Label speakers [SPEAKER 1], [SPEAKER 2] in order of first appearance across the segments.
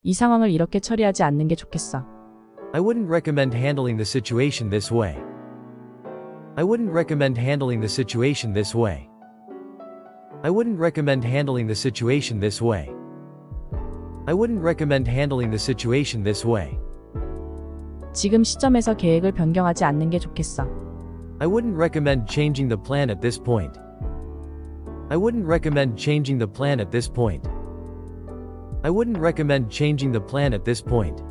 [SPEAKER 1] 이 상황을 이렇게 처리하지 않는 게 좋겠어.
[SPEAKER 2] I wouldn't recommend handling the situation this way. I wouldn't recommend handling the situation this way. I wouldn't recommend handling the situation this way. I wouldn't recommend handling the situation this way.
[SPEAKER 1] 지금 시점에서 계획을 변경하지 않는 게 좋겠어.
[SPEAKER 2] I wouldn't recommend changing the plan at this point. I wouldn't recommend changing the plan at this point. I wouldn't recommend changing the plan at this point.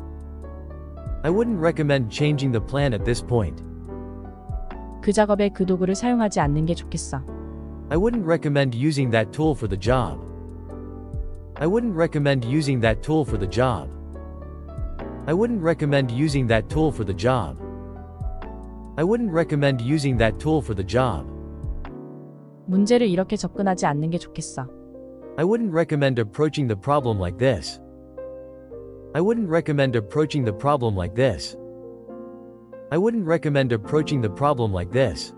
[SPEAKER 2] I wouldn't recommend changing the plan at this point.
[SPEAKER 1] 그 작업에 그 도구를 사용하지 않는 게 좋겠어.
[SPEAKER 2] I wouldn't recommend using that tool for the job. I wouldn't recommend using that tool for the job. I wouldn't recommend using that tool for the job. I wouldn't recommend using that tool for the job.
[SPEAKER 1] 문제를 이렇게 접근하지 않는 게 좋겠어.
[SPEAKER 2] I wouldn't recommend approaching the problem like this. I wouldn't recommend approaching the problem like this. I wouldn't recommend approaching the problem like this.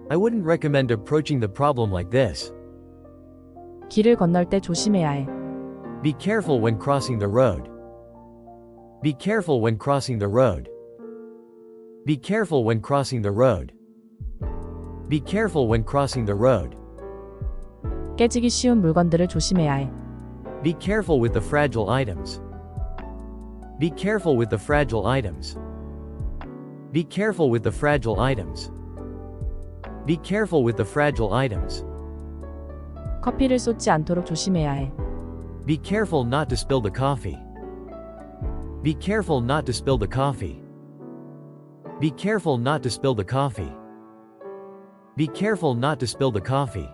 [SPEAKER 2] I wouldn't recommend approaching the problem like this.
[SPEAKER 1] 길을 건널 때 조심해야 해.
[SPEAKER 2] Be careful when crossing the road. Be careful when crossing the road. Be careful when crossing the road. Be careful when crossing the road.
[SPEAKER 1] 깨지기 쉬운 물건들을 조심해야 해.
[SPEAKER 2] Be careful with the fragile items. Be careful with the fragile items. Be careful with the fragile items. Be careful with the fragile items.
[SPEAKER 1] 커피를 쏟지 않도록 조심해야 해.
[SPEAKER 2] Be careful not to spill the coffee. Be careful not to spill the coffee. Be careful not to spill the coffee. Be careful not to spill the coffee.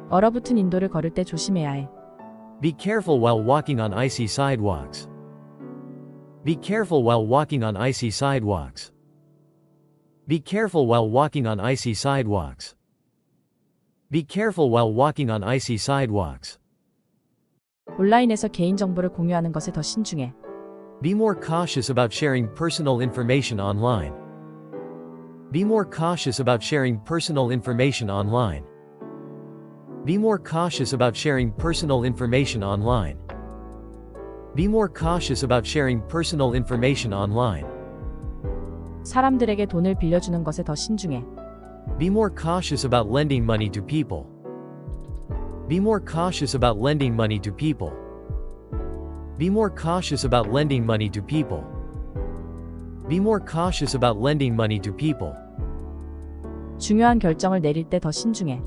[SPEAKER 1] 얼어붙은 인도를 걸을 때 조심해야 해.
[SPEAKER 2] Be careful while walking on icy sidewalks. Be careful while walking on icy sidewalks. Be careful while walking on icy sidewalks. Be careful while walking on icy sidewalks.
[SPEAKER 1] 온라인에서 개인정보를 공유하는 것에 더 신중해.
[SPEAKER 2] Be more cautious about sharing personal information online. Be more cautious about sharing personal information online. Be more cautious about sharing personal information online. Be more cautious about sharing personal information online.
[SPEAKER 1] 사람들에게 돈을 빌려주는 것에 더 신중해.
[SPEAKER 2] Be more cautious about lending money to people. Be more cautious about lending money to people. Be more cautious about lending money to people. Be more cautious about lending money to people.
[SPEAKER 1] 중요한 결정을 내릴 때 더 신중해.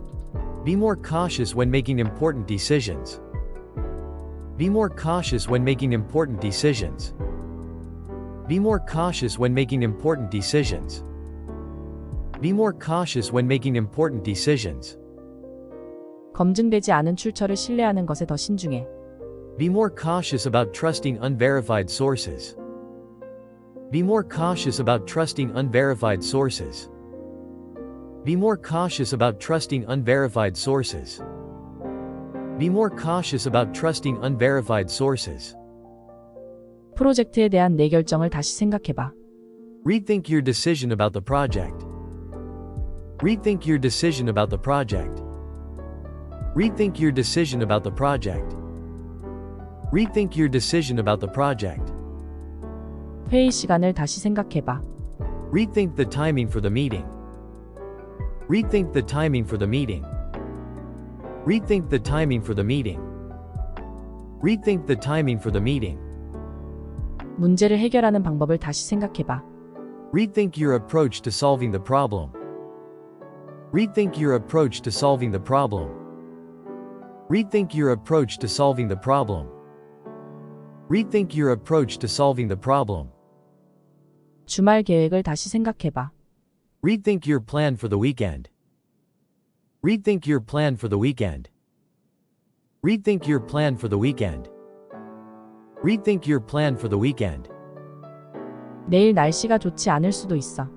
[SPEAKER 2] Be more cautious when making important decisions. Be more cautious when making important decisions. Be more cautious when making important decisions. Be more cautious when making important decisions.
[SPEAKER 1] 검증되지 않은 출처를 신뢰하는 것에 더 신중해.
[SPEAKER 2] Be more cautious about trusting unverified sources. Be more cautious about trusting unverified sources. Be more cautious about trusting unverified sources. Be more cautious about trusting unverified sources.
[SPEAKER 1] 프로젝트에 대한 내 결정을 다시 생각해봐.
[SPEAKER 2] Rethink your decision about the project. Rethink your decision about the project. Rethink your decision about the project. Rethink your decision about the project.
[SPEAKER 1] 회의 시간을 다시 생각해봐.
[SPEAKER 2] Rethink the timing for the meeting. Rethink the timing for the meeting. Rethink the timing for the meeting. Rethink the timing for the meeting.
[SPEAKER 1] 문제를 해결하는 방법을 다시 생각해봐.
[SPEAKER 2] Rethink your approach to solving the problem. Rethink your approach to solving the problem. Rethink your approach to solving the problem. Rethink your approach to solving the problem.
[SPEAKER 1] 주말 계획을 다시 생각해봐.
[SPEAKER 2] Rethink your plan for the weekend. Rethink your plan for the weekend. Rethink your plan for the weekend. Rethink your plan for the weekend.
[SPEAKER 1] 내일 날씨가 좋지 않을 수도 있어.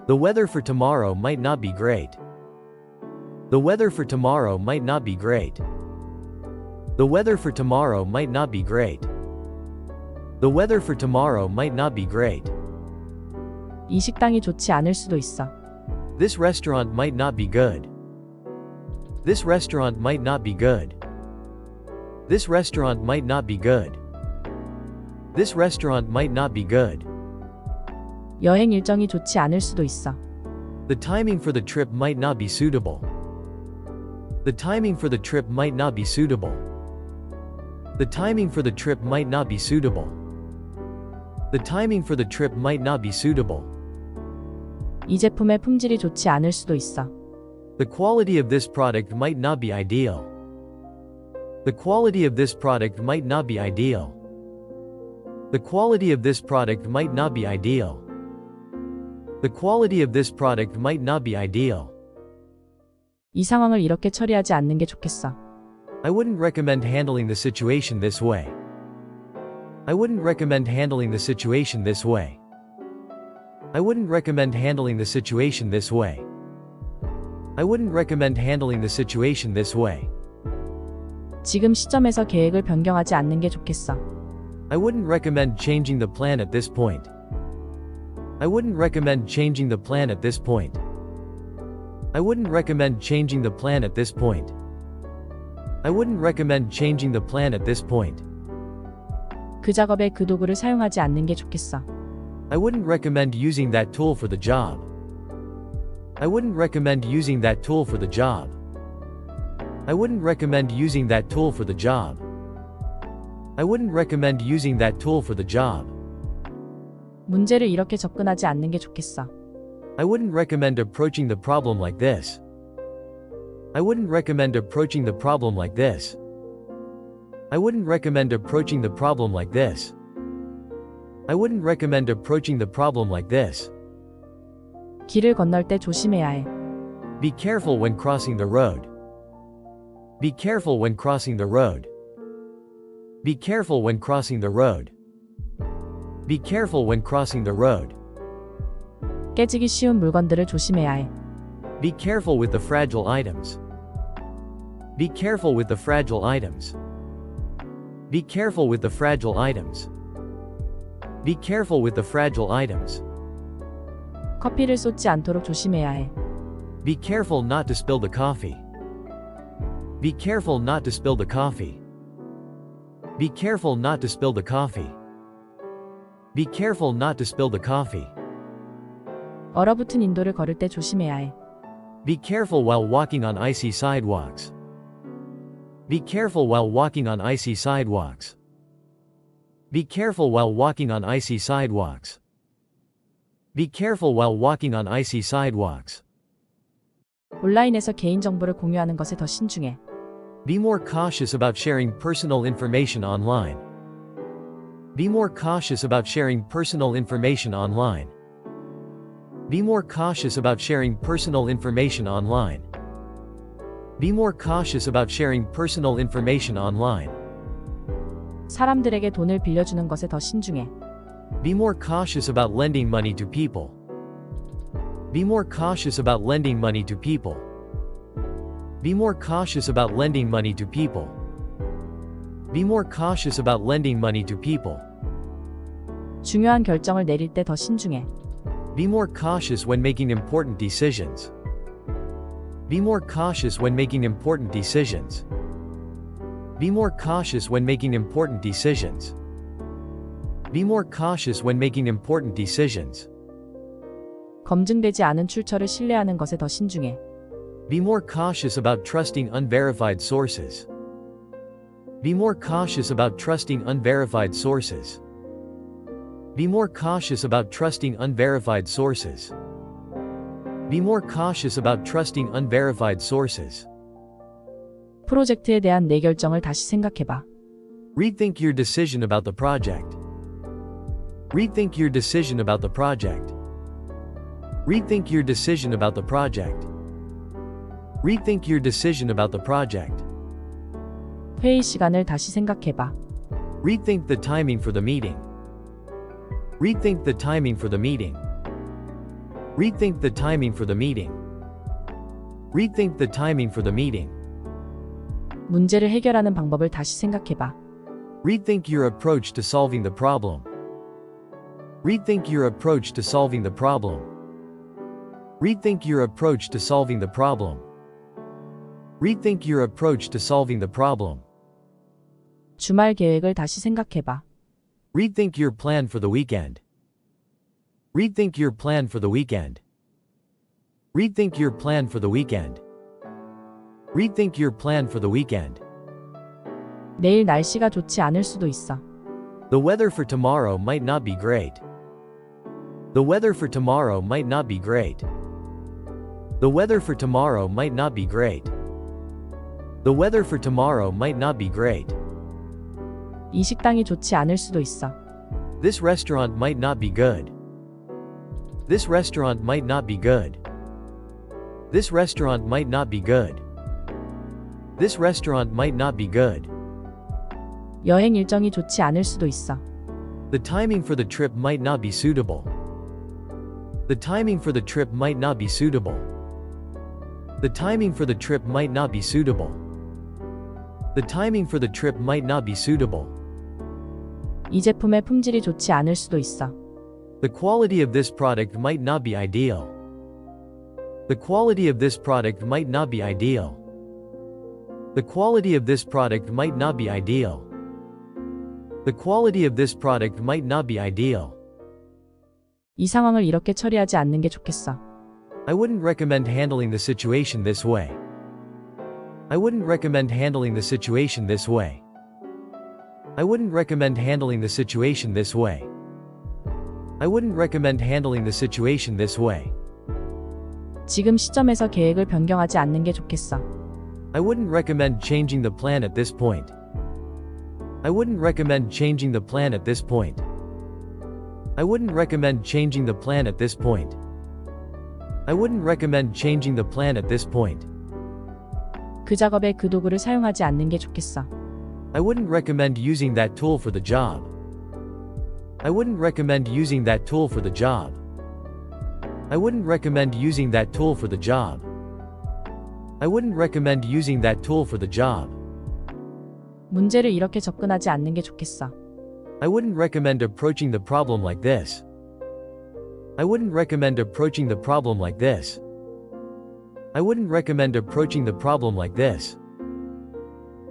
[SPEAKER 2] The weather for tomorrow might not be great. The weather for tomorrow might not be great. The weather for tomorrow might not be great. The weather for tomorrow might not be great.
[SPEAKER 1] 이 식당이 좋지 않을 수도 있어.
[SPEAKER 2] This restaurant might not be good. This restaurant might not be good. This restaurant might not be good. This restaurant might not be good.
[SPEAKER 1] 여행 일정이 좋지 않을 수도 있어.
[SPEAKER 2] The timing for the trip might not be suitable. The timing for the trip might not be suitable. The timing for the trip might not be suitable. The timing for the trip might not be suitable.
[SPEAKER 1] 이 제품의 품질이 좋지 않을 수도 있어.
[SPEAKER 2] The quality of this product might not be ideal. The quality of this product might not be ideal. The quality of this product might not be ideal. The quality of this product might not be ideal.
[SPEAKER 1] 이 상황을 이렇게 처리하지 않는 게 좋겠어.
[SPEAKER 2] I wouldn't recommend handling the situation this way. I wouldn't recommend handling the situation this way. I wouldn't recommend handling the situation this way. I wouldn't recommend handling the situation this way.
[SPEAKER 1] 지금 시점에서 계획을 변경하지 않는 게 좋겠어.
[SPEAKER 2] I wouldn't recommend changing the plan at this point. I wouldn't recommend changing the plan at this point. I wouldn't recommend changing the plan at this point. I wouldn't recommend changing the plan at this point.
[SPEAKER 1] 그 작업에 그 도구를 사용하지 않는 게 좋겠어.
[SPEAKER 2] I wouldn't recommend using that tool for the job. I wouldn't recommend using that tool for the job. I wouldn't recommend using that tool for the job. I wouldn't recommend using that tool for the job.
[SPEAKER 1] 문제를 이렇게 접근하지 않는 게 좋겠어.
[SPEAKER 2] I wouldn't recommend approaching the problem like this. I wouldn't recommend approaching the problem like this. I wouldn't recommend approaching the problem like this. I wouldn't recommend approaching the problem like this.
[SPEAKER 1] 길을 건널 때 조심해야 해.
[SPEAKER 2] Be careful when crossing the road. Be careful when crossing the road. Be careful when crossing the road. Be careful when crossing the road.
[SPEAKER 1] 깨지기 쉬운 물건들을 조심해야 해.
[SPEAKER 2] Be careful with the fragile items. Be careful with the fragile items. Be careful with the fragile items. Be careful with the fragile items.
[SPEAKER 1] 커피를 쏟지 않도록 조심해야 해.
[SPEAKER 2] Be careful not to spill the coffee. Be careful not to spill the coffee. Be careful not to spill the coffee. Be careful not to spill the coffee.
[SPEAKER 1] 얼어붙은 인도를 걸을 때 조심해야 해.
[SPEAKER 2] Be careful while walking on icy sidewalks. Be careful while walking on icy sidewalks. Be careful while walking on icy sidewalks. Be careful while walking on icy sidewalks.
[SPEAKER 1] 온라인에서 개인정보를 공유하는 것에 더 신중해.
[SPEAKER 2] Be more cautious about sharing personal information online. Be more cautious about sharing personal information online. Be more cautious about sharing personal information online. Be more cautious about sharing personal information online.
[SPEAKER 1] 사람들에게 돈을 빌려주는 것에 더 신중해.
[SPEAKER 2] Be more cautious about lending money to people. Be more cautious about lending money to people. Be more cautious about lending money to people. Be more cautious about lending money to people.
[SPEAKER 1] 중요한 결정을 내릴 때 더 신중해.
[SPEAKER 2] Be more cautious when making important decisions. Be more cautious when making important decisions. Be more cautious when making important decisions. Be more cautious when making important decisions.
[SPEAKER 1] 검증되지 않은 출처를 신뢰하는 것에 더 신중해.
[SPEAKER 2] Be more cautious about trusting unverified sources. Be more cautious about trusting unverified sources. Be more cautious about trusting unverified sources. Be more cautious about trusting unverified sources.
[SPEAKER 1] 프로젝트에 대한 내 결정을 다시 생각해봐.
[SPEAKER 2] Rethink your decision about the project. Rethink your decision about the project. Rethink your decision about the project. Rethink your decision about the project.
[SPEAKER 1] 회의 시간을 다시 생각해봐.
[SPEAKER 2] Rethink the timing for the meeting. Rethink the timing for the meeting. Rethink the timing for the meeting. Rethink the timing for the meeting.
[SPEAKER 1] 문제를 해결하는 방법을 다시 생각해봐.
[SPEAKER 2] Rethink your approach to solving the problem. Rethink your approach to solving the problem. Rethink your approach to solving the problem. Rethink your approach to solving the problem.
[SPEAKER 1] 주말 계획을 다시 생각해봐.
[SPEAKER 2] Rethink your plan for the weekend. Rethink your plan for the weekend. Rethink your plan for the weekend. Rethink your plan for the weekend.
[SPEAKER 1] 내일 날씨가 좋지 않을 수도 있어.
[SPEAKER 2] The weather for tomorrow might not be great. The weather for tomorrow might not be great. The weather for tomorrow might not be great. The weather for tomorrow might not be great.
[SPEAKER 1] 이 식당이 좋지 않을 수도 있어.
[SPEAKER 2] This restaurant might not be good. This restaurant might not be good. This restaurant might not be good. This restaurant might not be good.
[SPEAKER 1] 여행 일정이 좋지 않을 수도 있어.
[SPEAKER 2] The timing for the trip might not be suitable. The timing for the trip might not be suitable. The timing for the trip might not be suitable. The timing for the trip might not be suitable.
[SPEAKER 1] 이 제품의 품질이 좋지 않을 수도 있어.
[SPEAKER 2] The quality of this product might not be ideal. The quality of this product might not be ideal. The quality of this product might not be ideal. The quality of this product might not be ideal.
[SPEAKER 1] 이 상황을 이렇게 처리하지 않는 게 좋겠어.
[SPEAKER 2] I wouldn't recommend handling the situation this way. I wouldn't recommend handling the situation this way. I wouldn't recommend handling the situation this way. I wouldn't recommend handling the situation this way.
[SPEAKER 1] 지금 시점에서 계획을 변경하지 않는 게 좋겠어.
[SPEAKER 2] I wouldn't recommend changing the plan at this point. I wouldn't recommend changing the plan at this point. I wouldn't recommend changing the plan at this point. I wouldn't recommend changing the plan at this point.
[SPEAKER 1] 그 작업에 그 도구를 사용하지 않는 게 좋겠어.
[SPEAKER 2] I wouldn't recommend using that tool for the job. I wouldn't recommend using that tool for the job. I wouldn't recommend using that tool for the job. I wouldn't recommend using that tool for the job.
[SPEAKER 1] 문제를 이렇게 접근하지 않는 게 좋겠어.
[SPEAKER 2] I wouldn't recommend approaching the problem like this. I wouldn't recommend approaching the problem like this. I wouldn't recommend approaching the problem like this.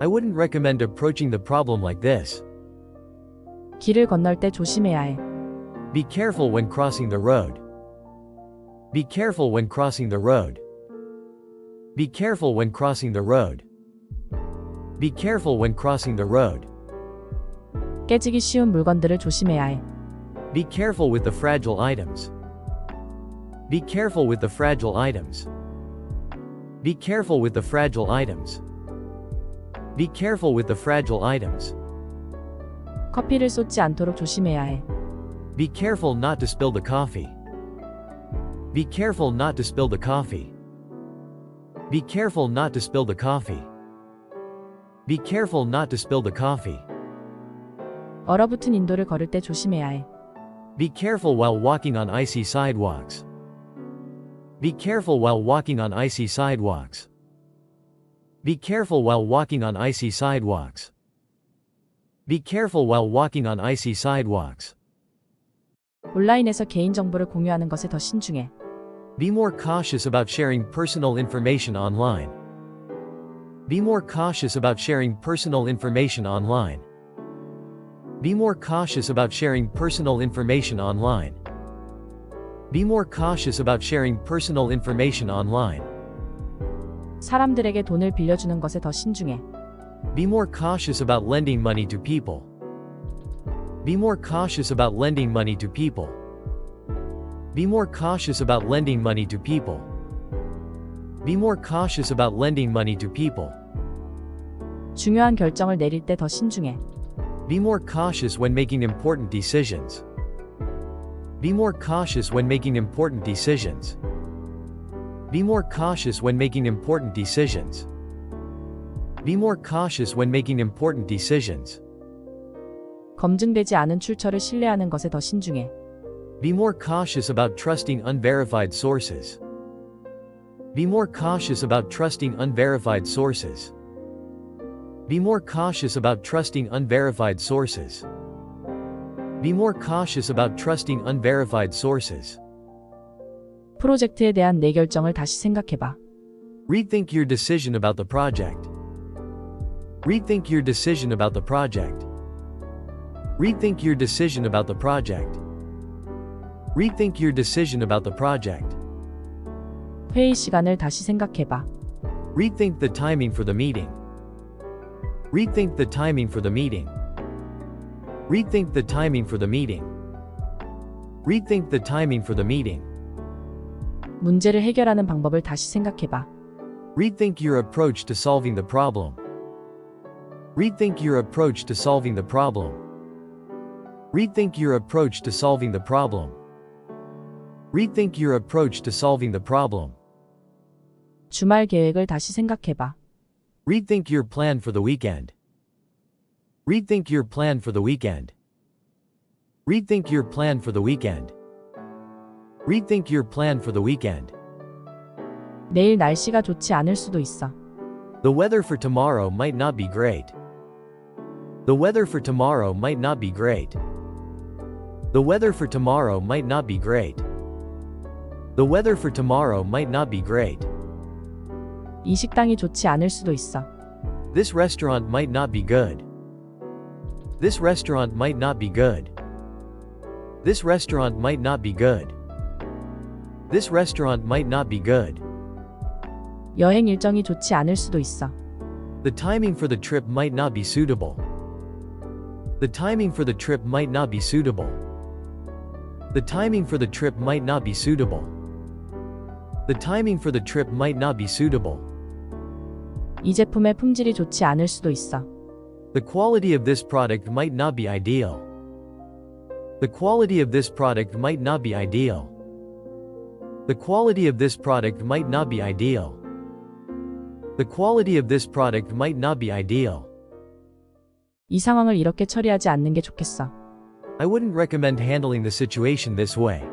[SPEAKER 2] I wouldn't recommend approaching the problem like this.
[SPEAKER 1] 길을 건널 때 조심해야 해.
[SPEAKER 2] Be careful when crossing the road. Be careful when crossing the road. Be careful when crossing the road. Be careful when crossing the road.
[SPEAKER 1] 깨지기 쉬운 물건들을 조심해야 해.
[SPEAKER 2] Be careful with the fragile items. Be careful with the fragile items. Be careful with the fragile items. Be careful with the fragile items.
[SPEAKER 1] 커피를 쏟지 않도록 조심해야 해.
[SPEAKER 2] Be careful not to spill the coffee. Be careful not to spill the coffee. Be careful not to spill the coffee. Be careful not to spill the coffee.
[SPEAKER 1] 얼어붙은 인도를 걸을 때 조심해야 해.
[SPEAKER 2] Be careful while walking on icy sidewalks. Be careful while walking on icy sidewalks. Be careful while walking on icy sidewalks. Be careful while walking on icy sidewalks.
[SPEAKER 1] 온라인에서 개인정보를 공유하는 것에 더 신중해.
[SPEAKER 2] Be more cautious about sharing personal information online. Be more cautious about sharing personal information online. Be more cautious about sharing personal information online. Be more cautious about sharing personal information online.
[SPEAKER 1] 사람들에게 돈을 빌려주는 것에 더 신중해.
[SPEAKER 2] Be more cautious about lending money to people. Be more cautious about lending money to people. Be more cautious about lending money to people. Be more cautious about lending money to people.
[SPEAKER 1] 중요한 결정을 내릴 때 더 신중해.
[SPEAKER 2] Be more cautious when making important decisions. Be more cautious when making important decisions. Be more cautious when making important decisions. Be more cautious when making important decisions.
[SPEAKER 1] 검증되지 않은 출처를 신뢰하는 것에 더 신중해.
[SPEAKER 2] Be more cautious about trusting unverified sources. Be more cautious about trusting unverified sources. Be more cautious about trusting unverified sources. Be more cautious about trusting unverified sources.
[SPEAKER 1] 프로젝트에 대한 내 결정을 다시 생각해봐.
[SPEAKER 2] Rethink your decision about the project. Rethink your decision about the project. Rethink your decision about the project. Rethink your decision about the project.
[SPEAKER 1] 회의 시간을 다시 생각해봐.
[SPEAKER 2] Rethink the timing for the meeting. Rethink the timing for the meeting. Rethink the timing for the meeting. Rethink the timing for the meeting.
[SPEAKER 1] 문제를 해결하는 방법을 다시 생각해봐.
[SPEAKER 2] Rethink your approach to solving the problem. Rethink your approach to solving the problem. Rethink your approach to solving the problem. Rethink your approach to solving the problem.
[SPEAKER 1] 주말 계획을 다시 생각해봐.
[SPEAKER 2] Rethink your plan for the weekend. Rethink your plan for the weekend. Rethink your plan for the weekend. Rethink your plan for the weekend.
[SPEAKER 1] 내일 날씨가 좋지 않을 수도 있어.
[SPEAKER 2] The weather for tomorrow might not be great. The weather for tomorrow might not be great. The weather for tomorrow might not be great. The weather for tomorrow might not be great.
[SPEAKER 1] 이 식당이 좋지 않을 수도 있어.
[SPEAKER 2] This restaurant might not be good. This restaurant might not be good. This restaurant might not be good. This restaurant might not be good.
[SPEAKER 1] 여행 일정이 좋지 않을 수도 있어.
[SPEAKER 2] The timing for the trip might not be suitable. The timing for the trip might not be suitable. The timing for the trip might not be suitable. The timing for the trip might not be suitable.
[SPEAKER 1] 이 제품의 품질이 좋지 않을 수도 있어.
[SPEAKER 2] The quality of this product might not be ideal. The quality of this product might not be ideal. The quality of this product might not be ideal. The quality of this product might not be ideal.
[SPEAKER 1] 이 상황을 이렇게 처리하지 않는 게 좋겠어.
[SPEAKER 2] I wouldn't recommend handling the situation this way.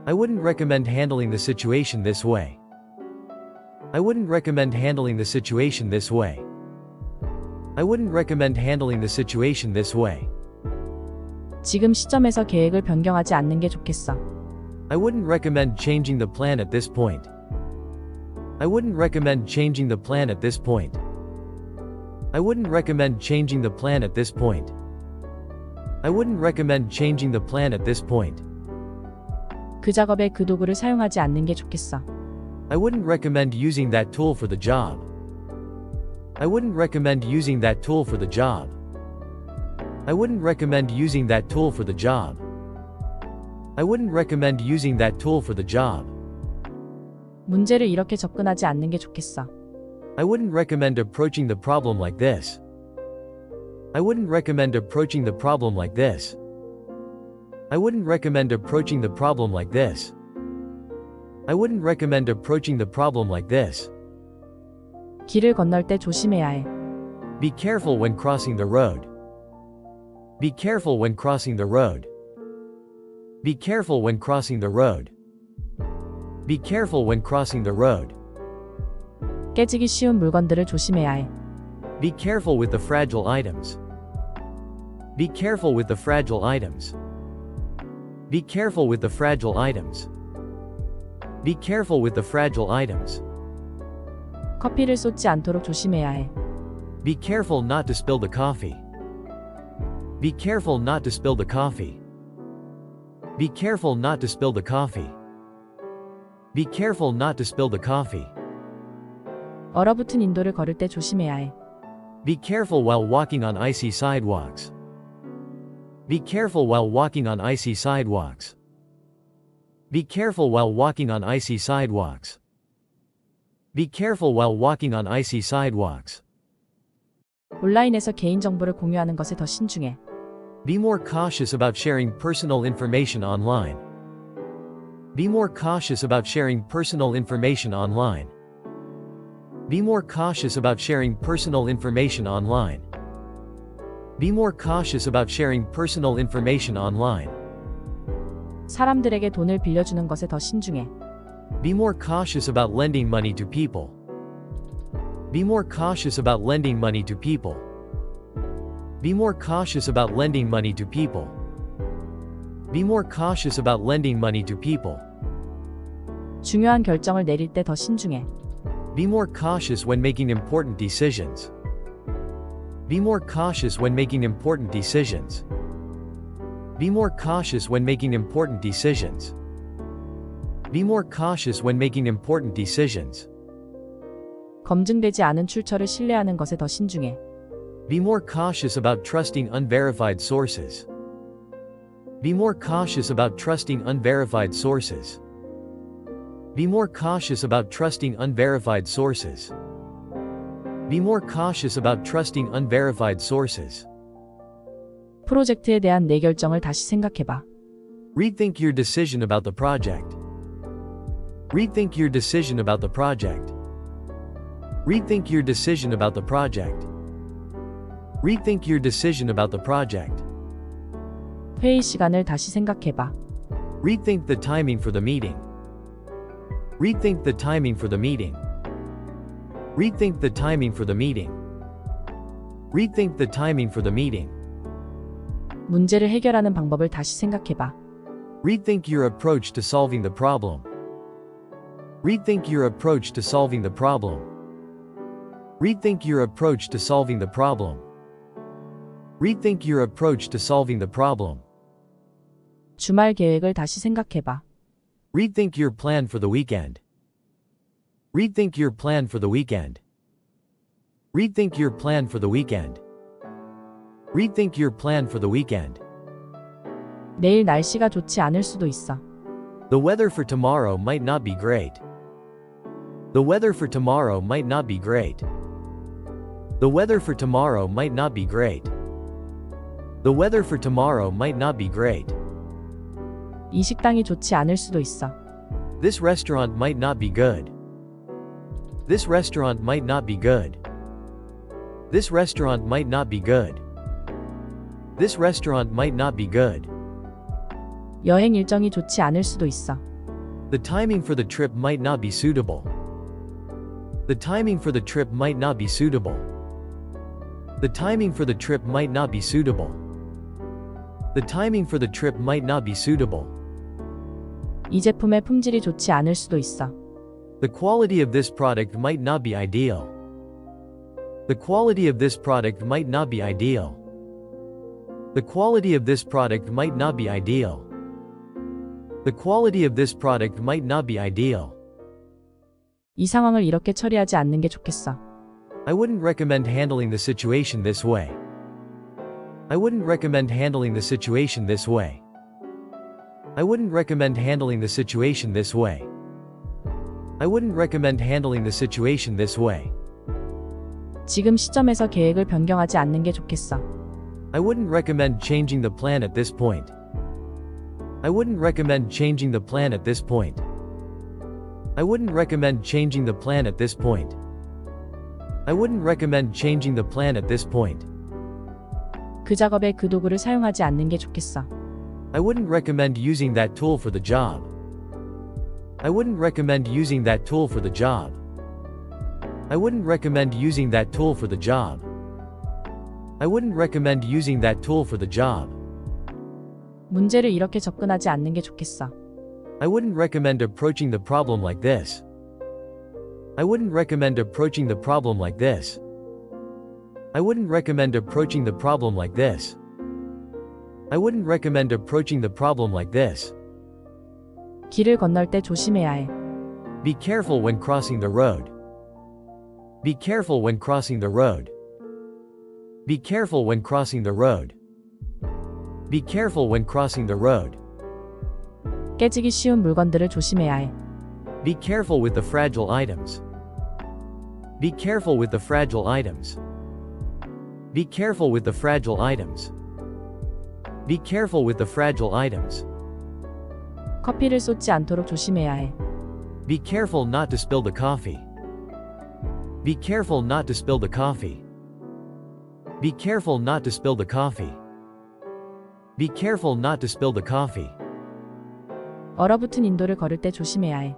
[SPEAKER 2] I wouldn't recommend handling the situation this way. I wouldn't recommend handling the situation this way. I wouldn't recommend handling the situation this way.
[SPEAKER 1] 지금 시점에서 계획을 변경하지 않는 게 좋겠어.
[SPEAKER 2] I wouldn't recommend changing the plan at this point. I wouldn't recommend changing the plan at this point. I wouldn't recommend changing the plan at this point. I wouldn't recommend changing the plan at this point.
[SPEAKER 1] 그 작업에 그 도구를 사용하지 않는 게 좋겠어.
[SPEAKER 2] I wouldn't recommend using that tool for the job. I wouldn't recommend using that tool for the job. I wouldn't recommend using that tool for the job. I wouldn't recommend using that tool for the job.
[SPEAKER 1] 문제를 이렇게 접근하지 않는 게 좋겠어.
[SPEAKER 2] I wouldn't recommend approaching the problem like this. I wouldn't recommend approaching the problem like this. I wouldn't recommend approaching the problem like this. I wouldn't recommend approaching the problem like this.
[SPEAKER 1] 길을 건널 때 조심해야 해.
[SPEAKER 2] Be careful when crossing the road. Be careful when crossing the road. Be careful when crossing the road. Be careful when crossing the road.
[SPEAKER 1] 깨지기 쉬운 물건들을 조심해야 해.
[SPEAKER 2] Be careful with the fragile items. Be careful with the fragile items. Be careful with the fragile items. Be careful with the fragile items.
[SPEAKER 1] 커피를 쏟지 않도록 조심해야 해.
[SPEAKER 2] Be careful not to spill the coffee. Be careful not to spill the coffee. Be careful not to spill the coffee. Be careful not to spill the coffee.
[SPEAKER 1] 얼어붙은 인도를 걸을 때 조심해야 해.
[SPEAKER 2] Be careful while walking on icy sidewalks. Be careful while walking on icy sidewalks. Be careful while walking on icy sidewalks. Be careful while walking on icy sidewalks.
[SPEAKER 1] 온라인에서 개인정보를 공유하는 것에 더 신중해.
[SPEAKER 2] Be more cautious about sharing personal information online. Be more cautious about sharing personal information online. Be more cautious about sharing personal information online. Be more cautious about sharing personal information online.
[SPEAKER 1] 사람들에게 돈을 빌려주는 것에 더 신중해.
[SPEAKER 2] Be more cautious about lending money to people. Be more cautious about lending money to people. Be more cautious about lending money to people. Be more cautious about lending money to people.
[SPEAKER 1] 중요한 결정을 내릴 때 더 신중해.
[SPEAKER 2] Be more cautious when making important decisions. Be more cautious when making important decisions. Be more cautious when making important decisions. Be more cautious when making important decisions.
[SPEAKER 1] 검증되지 않은 출처를 신뢰하는 것에 더 신중해.
[SPEAKER 2] Be more cautious about trusting unverified sources. Be more cautious about trusting unverified sources. Be more cautious about trusting unverified sources. Be more cautious about trusting unverified sources.
[SPEAKER 1] 프로젝트에 대한 내 결정을 다시 생각해봐.
[SPEAKER 2] Rethink your decision about the project. Rethink your decision about the project. Rethink your decision about the project. Rethink your decision about the project.
[SPEAKER 1] 회의 시간을 다시 생각해봐.
[SPEAKER 2] Rethink the timing for the meeting. Rethink the timing for the meeting. Rethink the timing for the meeting. Rethink the timing for the meeting.
[SPEAKER 1] 문제를 해결하는 방법을 다시 생각해봐.
[SPEAKER 2] Rethink your approach to solving the problem. Rethink your approach to solving the problem. Rethink your approach to solving the problem. Rethink your approach to solving the problem.
[SPEAKER 1] 주말 계획을 다시 생각해봐.
[SPEAKER 2] Rethink your plan for the weekend. Rethink your plan for the weekend. Rethink your plan for the weekend. Rethink your plan for the weekend.
[SPEAKER 1] 내일 날씨가 좋지 않을 수도 있어.
[SPEAKER 2] The weather for tomorrow might not be great. The weather for tomorrow might not be great. The weather for tomorrow might not be great. The weather for tomorrow might not be great.
[SPEAKER 1] 이 식당이 좋지 않을 수도 있어.
[SPEAKER 2] This restaurant might not be good. This restaurant might not be good. This restaurant might not be good. This restaurant might not be good.
[SPEAKER 1] 여행 일정이 좋지 않을 수도 있어.
[SPEAKER 2] The timing for the trip might not be suitable. The timing for the trip might not be suitable. The timing for the trip might not be suitable. The timing for the trip might not be suitable.
[SPEAKER 1] 이 제품의 품질이 좋지 않을 수도 있어.
[SPEAKER 2] The quality of this product might not be ideal. The quality of this product might not be ideal. The quality of this product might not be ideal. The quality of this product might not be ideal.
[SPEAKER 1] 이 상황을 이렇게 처리하지 않는 게 좋겠어.
[SPEAKER 2] I wouldn't recommend handling the situation this way. I wouldn't recommend handling the situation this way. I wouldn't recommend handling the situation this way. I wouldn't recommend handling the situation this way.
[SPEAKER 1] 지금 시점에서 계획을 변경하지 않는 게 좋겠어.
[SPEAKER 2] I wouldn't recommend changing the plan at this point. I wouldn't recommend changing the plan at this point. I wouldn't recommend changing the plan at this point. I wouldn't recommend changing the plan at this point.
[SPEAKER 1] 그 작업에 그 도구를 사용하지 않는 게 좋겠어.
[SPEAKER 2] I wouldn't recommend using that tool for the job. I wouldn't recommend using that tool for the job. I wouldn't recommend using that tool for the job. I wouldn't recommend using that tool for the job.
[SPEAKER 1] 문제를 이렇게 접근하지 않는 게 좋겠어.
[SPEAKER 2] I wouldn't recommend approaching the problem like this. I wouldn't recommend approaching the problem like this. I wouldn't recommend approaching the problem like this. I wouldn't recommend approaching the problem like this.
[SPEAKER 1] 길을 건널 때 조심해야 해.
[SPEAKER 2] Be careful when crossing the road. Be careful when crossing the road. Be careful when crossing the road. Be careful when crossing the road.
[SPEAKER 1] 깨지기 쉬운 물건들을 조심해야 해.
[SPEAKER 2] Be careful with the fragile items. Be careful with the fragile items. Be careful with the fragile items. Be careful with the fragile items.
[SPEAKER 1] 커피를 쏟지 않도록 조심해야 해.
[SPEAKER 2] Be careful not to spill the coffee. Be careful not to spill the coffee. Be careful not to spill the coffee. Be careful not to spill the coffee.
[SPEAKER 1] 얼어붙은 인도를 걸을 때 조심해야 해.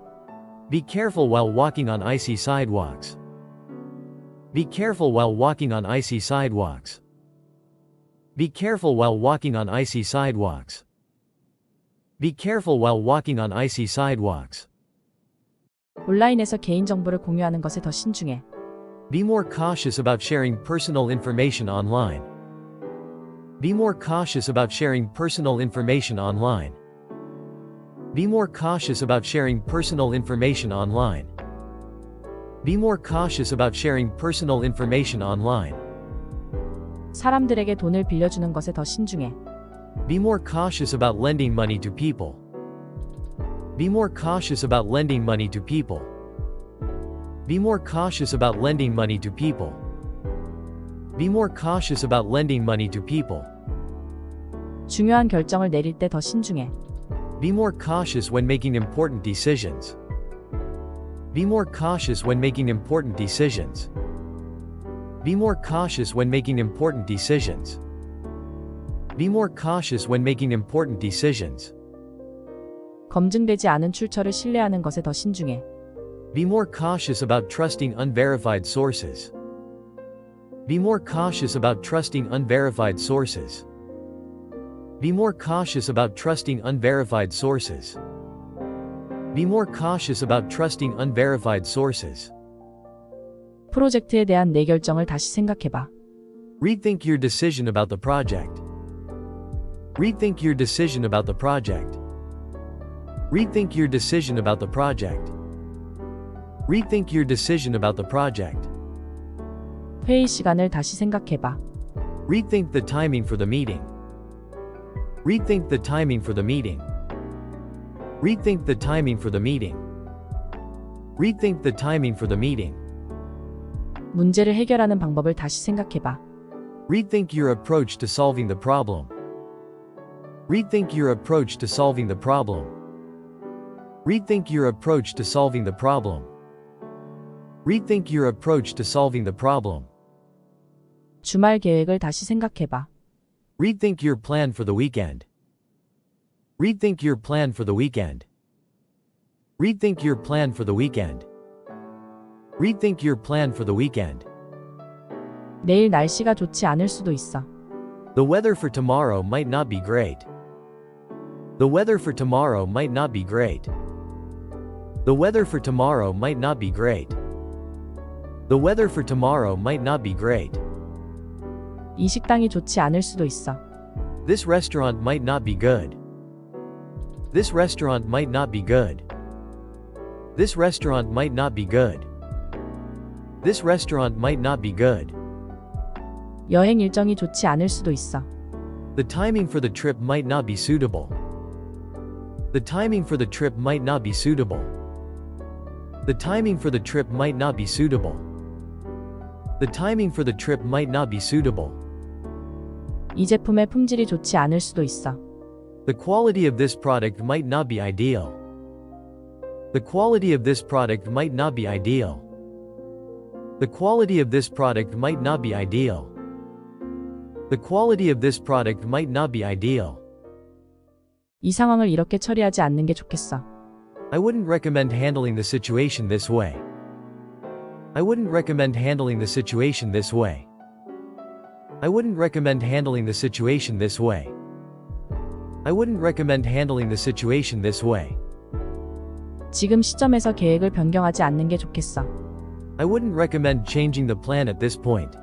[SPEAKER 2] Be careful while walking on icy sidewalks. Be careful while walking on icy sidewalks. Be careful while walking on icy sidewalks. Be careful while walking on icy sidewalks.
[SPEAKER 1] 온라인에서 개인정보를 공유하는 것에 더 신중해.
[SPEAKER 2] Be more cautious about sharing personal information online. Be more cautious about sharing personal information online. Be more cautious about sharing personal information online. Be more cautious about sharing personal information online.
[SPEAKER 1] 사람들에게 돈을 빌려주는 것에 더 신중해.
[SPEAKER 2] Be more cautious about lending money to people. Be more cautious about lending money to people. Be more cautious about lending money to people. Be more cautious about lending money to people.
[SPEAKER 1] 중요한 결정을 내릴 때 더 신중해.
[SPEAKER 2] Be more cautious when making important decisions. Be more cautious when making important decisions. Be more cautious when making important decisions. Be more cautious when making important decisions.
[SPEAKER 1] 검증되지 않은 출처를 신뢰하는 것에 더 신중해.
[SPEAKER 2] Be more cautious about trusting unverified sources. Be more cautious about trusting unverified sources. Be more cautious about trusting unverified sources. Be more cautious about trusting unverified sources.
[SPEAKER 1] 프로젝트에 대한 내 결정을 다시 생각해봐.
[SPEAKER 2] Rethink your decision about the project. Rethink your decision about the project. Rethink your decision about the project. Rethink your decision about the project.
[SPEAKER 1] 회의 시간을 다시 생각해봐.
[SPEAKER 2] Rethink the timing for the meeting. Rethink the timing for the meeting. Rethink the timing for the meeting. Rethink the timing for the meeting.
[SPEAKER 1] 문제를 해결하는 방법을 다시 생각해봐.
[SPEAKER 2] Rethink your approach to solving the problem. Rethink your approach to solving the problem. Rethink your approach to solving the problem. Rethink your approach to solving the problem.
[SPEAKER 1] 주말 계획을 다시 생각해봐.
[SPEAKER 2] Rethink your plan for the weekend. Rethink your plan for the weekend. Rethink your plan for the weekend. Rethink your plan for the weekend.
[SPEAKER 1] 내일 날씨가 좋지 않을 수도 있어.
[SPEAKER 2] The weather for tomorrow might not be great. The weather for tomorrow might not be great. The weather for tomorrow might not be great. The weather for tomorrow might not be great.
[SPEAKER 1] 이 식당이 좋지 않을 수도 있어.
[SPEAKER 2] This restaurant might not be good. This restaurant might not be good. This restaurant might not be good. This restaurant might not be good.
[SPEAKER 1] 여행 일정이 좋지 않을 수도 있어.
[SPEAKER 2] The timing for the trip might not be suitable. The timing for the trip might not be suitable. The timing for the trip might not be suitable. The timing for the trip might not be suitable.
[SPEAKER 1] 이 제품의 품질이 좋지 않을 수도 있어.
[SPEAKER 2] The quality of this product might not be ideal. The quality of this product might not be ideal. The quality of this product might not be ideal. The quality of this product might not be ideal.
[SPEAKER 1] 이 상황을 이렇게 처리하지 않는 게 좋겠어.
[SPEAKER 2] I wouldn't recommend handling the situation this way. I wouldn't recommend handling the situation this way. I wouldn't recommend handling the situation this way. I wouldn't recommend handling the situation this way.
[SPEAKER 1] 지금 시점에서 계획을 변경하지 않는 게 좋겠어.
[SPEAKER 2] I wouldn't recommend changing the plan at this point.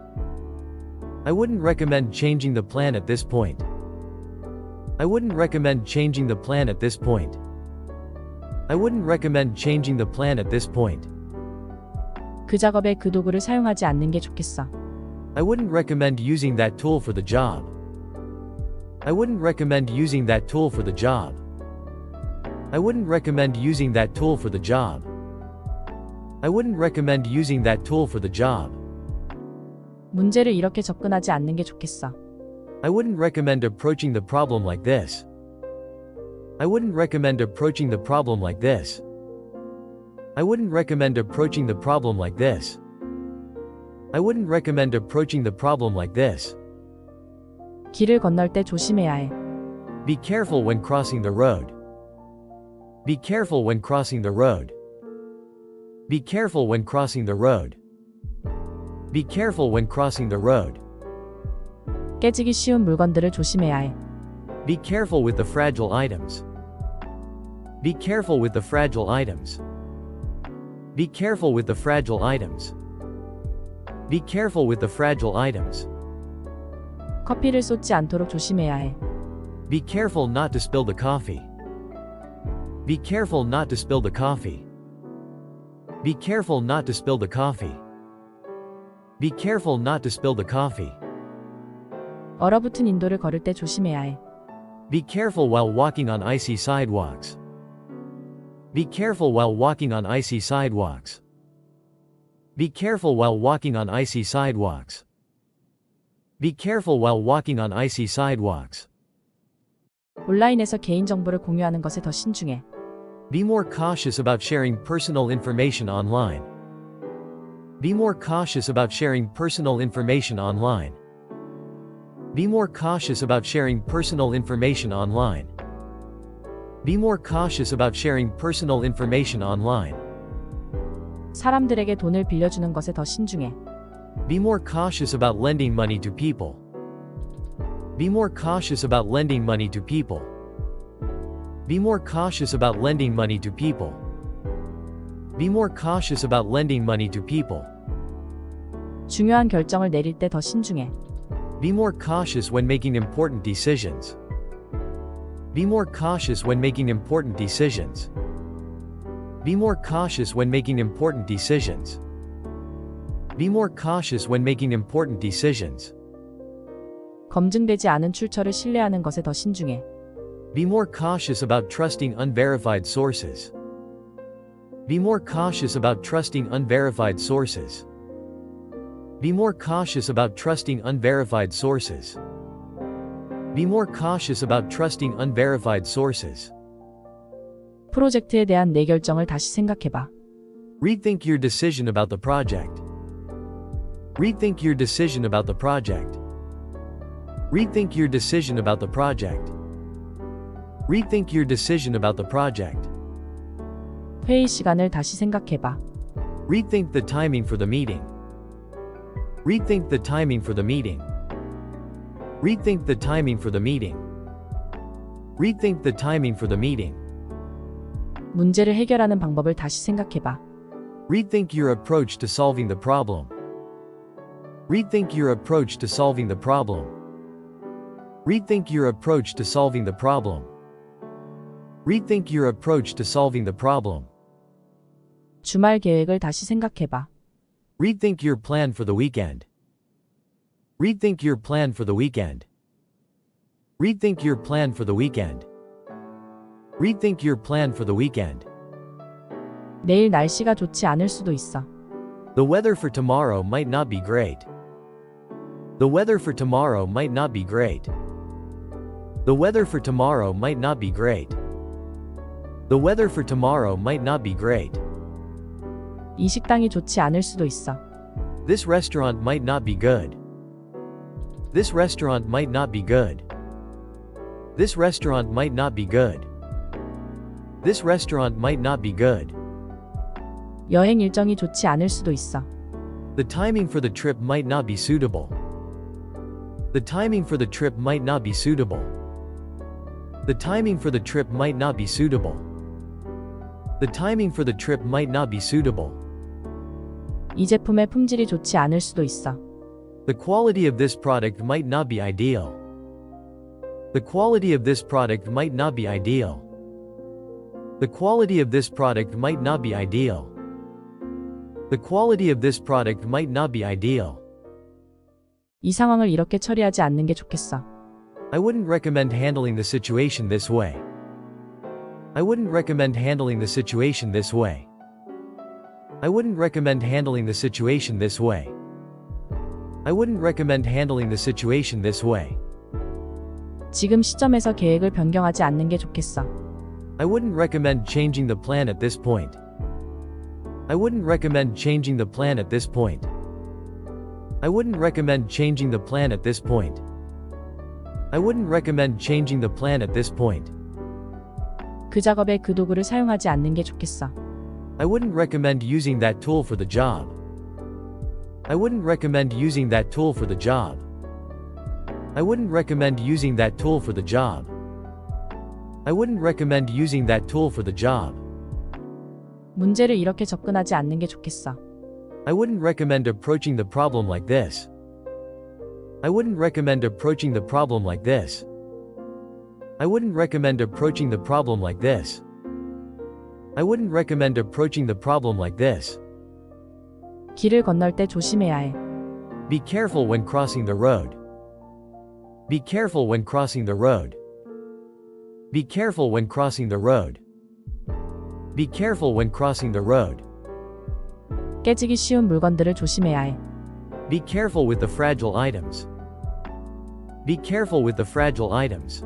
[SPEAKER 2] I wouldn't recommend changing the plan at this point. I wouldn't recommend changing the plan at this point. I wouldn't recommend changing the plan at this point.
[SPEAKER 1] 그 작업에 그 도구를 사용하지 않는 게 좋겠어.
[SPEAKER 2] I wouldn't recommend using that tool for the job. I wouldn't recommend using that tool for the job. I wouldn't recommend using that tool for the job. I wouldn't recommend using that tool for the job.
[SPEAKER 1] 문제를 이렇게 접근하지 않는 게 좋겠어.
[SPEAKER 2] I wouldn't recommend approaching the problem like this. I wouldn't recommend approaching the problem like this. I wouldn't recommend approaching the problem like this. I wouldn't recommend approaching the problem like this.
[SPEAKER 1] 길을 건널 때 조심해야 해.
[SPEAKER 2] Be careful when crossing the road. Be careful when crossing the road. Be careful when crossing the road. Be careful when crossing the road.
[SPEAKER 1] 깨지기 쉬운 물건들을 조심해야 해.
[SPEAKER 2] Be careful with the fragile items. Be careful with the fragile items. Be careful with the fragile items. Be careful with the fragile items.
[SPEAKER 1] 커피를 쏟지 않도록 조심해야 해.
[SPEAKER 2] Be careful not to spill the coffee. Be careful not to spill the coffee. Be careful not to spill the coffee. Be careful not to spill the coffee.
[SPEAKER 1] 얼어붙은 인도를 걸을 때 조심해야 해.
[SPEAKER 2] Be careful while walking on icy sidewalks. Be careful while walking on icy sidewalks. Be careful while walking on icy sidewalks. Be careful while walking on icy sidewalks.
[SPEAKER 1] 온라인에서 개인정보를 공유하는 것에 더 신중해.
[SPEAKER 2] Be more cautious about sharing personal information online. Be more cautious about sharing personal information online. Be more cautious about sharing personal information online. Be more cautious about sharing personal information online.
[SPEAKER 1] 사람들에게 돈을 빌려주는 것에 더 신중해.
[SPEAKER 2] Be more cautious about lending money to people. Be more cautious about lending money to people. Be more cautious about lending money to people. Be more cautious about lending money to people.
[SPEAKER 1] 중요한 결정을 내릴 때 더 신중해.
[SPEAKER 2] Be more cautious when making important decisions. Be more cautious when making important decisions. Be more cautious when making important decisions. Be more cautious when making important decisions.
[SPEAKER 1] 검증되지 않은 출처를 신뢰하는 것에 더 신중해.
[SPEAKER 2] Be more cautious about trusting unverified sources. Be more cautious about trusting unverified sources. Be more cautious about trusting unverified sources. Be more cautious about trusting unverified sources.
[SPEAKER 1] 프로젝트에 대한 내 결정을 다시 생각해봐.
[SPEAKER 2] Rethink your decision about the project. Rethink your decision about the project. Rethink your decision about the project. Rethink your decision about the project.
[SPEAKER 1] 회의 시간을 다시 생각해봐.
[SPEAKER 2] Rethink the timing for the meeting. Rethink the timing for the meeting. Rethink the timing for the meeting. Rethink the timing for the meeting.
[SPEAKER 1] 문제를 해결하는 방법을 다시 생각해봐.
[SPEAKER 2] Rethink your approach to solving the problem. Rethink your approach to solving the problem. Rethink your approach to solving the problem. Rethink your approach to solving the problem.
[SPEAKER 1] 주말 계획을 다시 생각해봐.
[SPEAKER 2] Rethink your plan for the weekend. Rethink your plan for the weekend. Rethink your plan for the weekend. Rethink your plan for the weekend.
[SPEAKER 1] 내일 날씨가 좋지 않을 수도 있어.
[SPEAKER 2] The weather for tomorrow might not be great. The weather for tomorrow might not be great. The weather for tomorrow might not be great. The weather for tomorrow might not be great.
[SPEAKER 1] 이 식당이 좋지 않을 수도 있어.
[SPEAKER 2] This restaurant might not be good. This restaurant might not be good. This restaurant might not be good. This restaurant might not be good.
[SPEAKER 1] 여행 일정이 좋지 않을 수도 있어.
[SPEAKER 2] The timing for the trip might not be suitable. The timing for the trip might not be suitable. The timing for the trip might not be suitable. The timing for the trip might not be suitable.
[SPEAKER 1] 이 제품의 품질이 좋지 않을 수도 있어.
[SPEAKER 2] The quality of this product might not be ideal. The quality of this product might not be ideal. The quality of this product might not be ideal. The quality of this product might not be ideal.
[SPEAKER 1] 이 상황을 이렇게 처리하지 않는 게 좋겠어.
[SPEAKER 2] I wouldn't recommend handling the situation this way. I wouldn't recommend handling the situation this way. I wouldn't recommend handling the situation this way. I wouldn't recommend handling the situation this way.
[SPEAKER 1] 지금 시점에서 계획을 변경하지 않는 게 좋겠어.
[SPEAKER 2] I wouldn't recommend changing the plan at this point. I wouldn't recommend changing the plan at this point. I wouldn't recommend changing the plan at this point. I wouldn't recommend changing the plan at this point.
[SPEAKER 1] 그 작업에 그 도구를 사용하지 않는 게 좋겠어.
[SPEAKER 2] I wouldn't recommend using that tool for the job. I wouldn't recommend using that tool for the job. I wouldn't recommend using that tool for the job. I wouldn't recommend using that tool for the job.
[SPEAKER 1] 문제를 이렇게 접근하지 않는 게 좋겠어.
[SPEAKER 2] I wouldn't recommend approaching the problem like this. I wouldn't recommend approaching the problem like this. I wouldn't recommend approaching the problem like this. I wouldn't recommend approaching the problem like this.
[SPEAKER 1] 길을 건널 때 조심해야 해.
[SPEAKER 2] Be careful when crossing the road. Be careful when crossing the road. Be careful when crossing the road. Be careful when crossing the road.
[SPEAKER 1] 깨지기 쉬운 물건들을 조심해야 해.
[SPEAKER 2] Be careful with the fragile items. Be careful with the fragile items.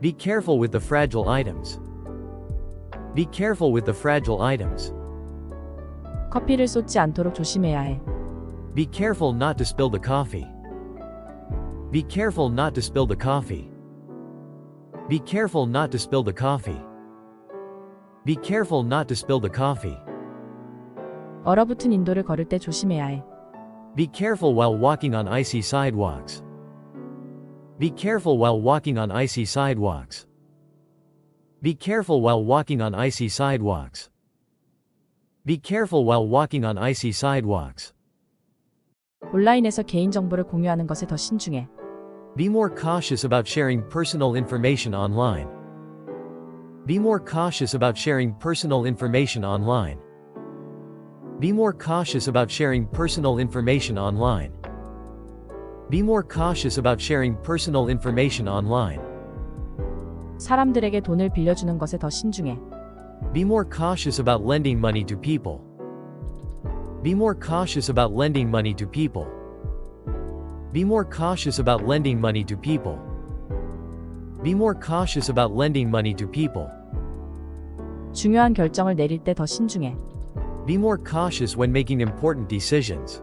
[SPEAKER 2] Be careful with the fragile items. Be careful with the fragile items.
[SPEAKER 1] 커피를 쏟지 않도록 조심해야 해.
[SPEAKER 2] Be careful not to spill the coffee. Be careful not to spill the coffee. Be careful not to spill the coffee. Be careful not to spill the coffee.
[SPEAKER 1] 얼어붙은 인도를 걸을 때 조심해야 해.
[SPEAKER 2] Be careful while walking on icy sidewalks. Be careful while walking on icy sidewalks. Be careful while walking on icy sidewalks. Be careful while walking on icy sidewalks.
[SPEAKER 1] 온라인에서 개인정보를 공유하는 것에 더 신중해.
[SPEAKER 2] Be more cautious about sharing personal information online. Be more cautious about sharing personal information online. Be more cautious about sharing personal information online. Be more cautious about sharing personal information online.
[SPEAKER 1] 사람들에게 돈을 빌려주는 것에 더 신중해.
[SPEAKER 2] Be more cautious about lending money to people. Be more cautious about lending money to people. Be more cautious about lending money to people. Be more cautious about lending money to people.
[SPEAKER 1] 중요한 결정을 내릴 때 더 신중해.
[SPEAKER 2] Be more cautious when making important decisions.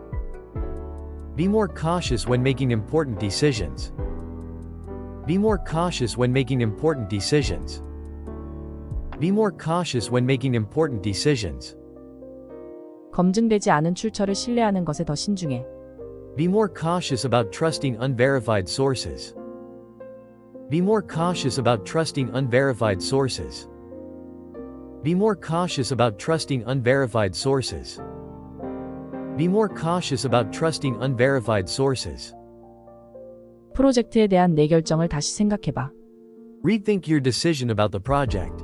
[SPEAKER 2] Be more cautious when making important decisions. Be more cautious when making important decisions. Be more cautious when making important decisions.
[SPEAKER 1] 검증되지 않은 출처를 신뢰하는 것에 더 신중해.
[SPEAKER 2] Be more cautious about trusting unverified sources. Be more cautious about trusting unverified sources. Be more cautious about trusting unverified sources. Be more cautious about trusting unverified sources.
[SPEAKER 1] 프로젝트에 대한 내 결정을 다시 생각해봐.
[SPEAKER 2] Rethink your decision about the project.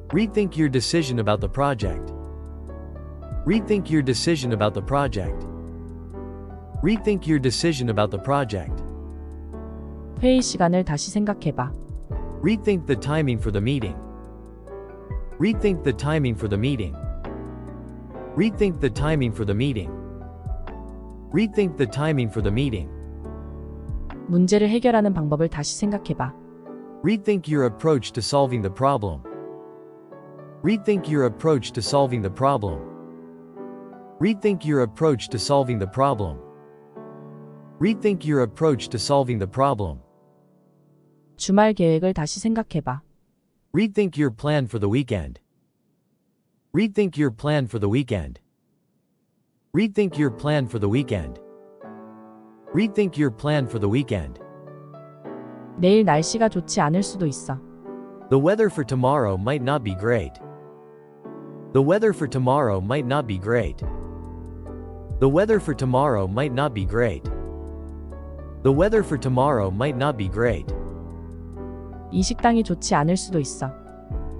[SPEAKER 2] Rethink your decision about the project. Rethink your decision about the project. Rethink your decision about the project.
[SPEAKER 1] 회의 시간을 다시 생각해봐.
[SPEAKER 2] Rethink the timing for the meeting. Rethink the timing for the meeting. Rethink the timing for the meeting. Rethink the timing for the meeting.
[SPEAKER 1] 문제를 해결하는 방법을 다시 생각해봐.
[SPEAKER 2] Rethink your approach to solving the problem. Rethink your approach to solving the problem. Rethink your approach to solving the problem. Rethink your approach to solving the problem.
[SPEAKER 1] 주말 계획을 다시 생각해봐.
[SPEAKER 2] Rethink your plan for the weekend. Rethink your plan for the weekend. Rethink your plan for the weekend. Rethink your plan for the weekend.
[SPEAKER 1] 내일 날씨가 좋지 않을 수도 있어.
[SPEAKER 2] The weather for tomorrow might not be great. The weather for tomorrow might not be great. The weather for tomorrow might not be great. The weather for tomorrow might not be great.
[SPEAKER 1] 이 식당이 좋지 않을 수도 있어.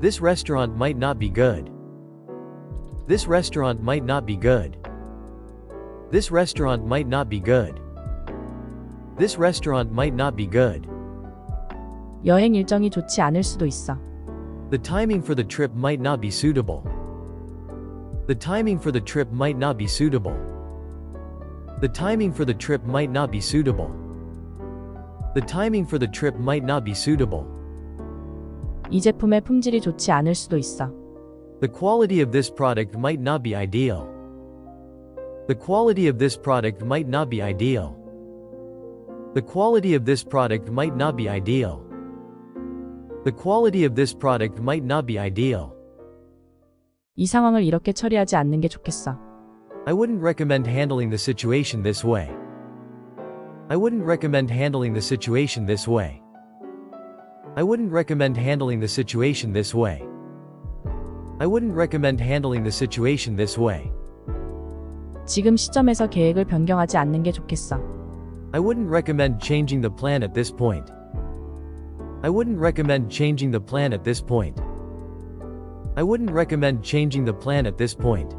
[SPEAKER 2] This restaurant might not be good. This restaurant might not be good. This restaurant might not be good. This restaurant might not be good.
[SPEAKER 1] 여행 일정이 좋지 않을 수도 있어.
[SPEAKER 2] The timing for the trip might not be suitable. The timing for the trip might not be suitable. The timing for the trip might not be suitable. The timing for the trip might not be suitable.
[SPEAKER 1] 이 제품의 품질이 좋지 않을 수도 있어.
[SPEAKER 2] The quality of this product might not be ideal. The quality of this product might not be ideal. The quality of this product might not be ideal. The quality of this product might not be ideal.
[SPEAKER 1] 이 상황을 이렇게 처리하지 않는 게 좋겠어.
[SPEAKER 2] I wouldn't recommend handling the situation this way. I wouldn't recommend handling the situation this way. I wouldn't recommend handling the situation this way. I wouldn't recommend handling the situation this way.
[SPEAKER 1] 지금 시점에서 계획을 변경하지 않는 게 좋겠어.
[SPEAKER 2] I wouldn't recommend changing the plan at this point. I wouldn't recommend changing the plan at this point. I wouldn't recommend changing the plan at this point.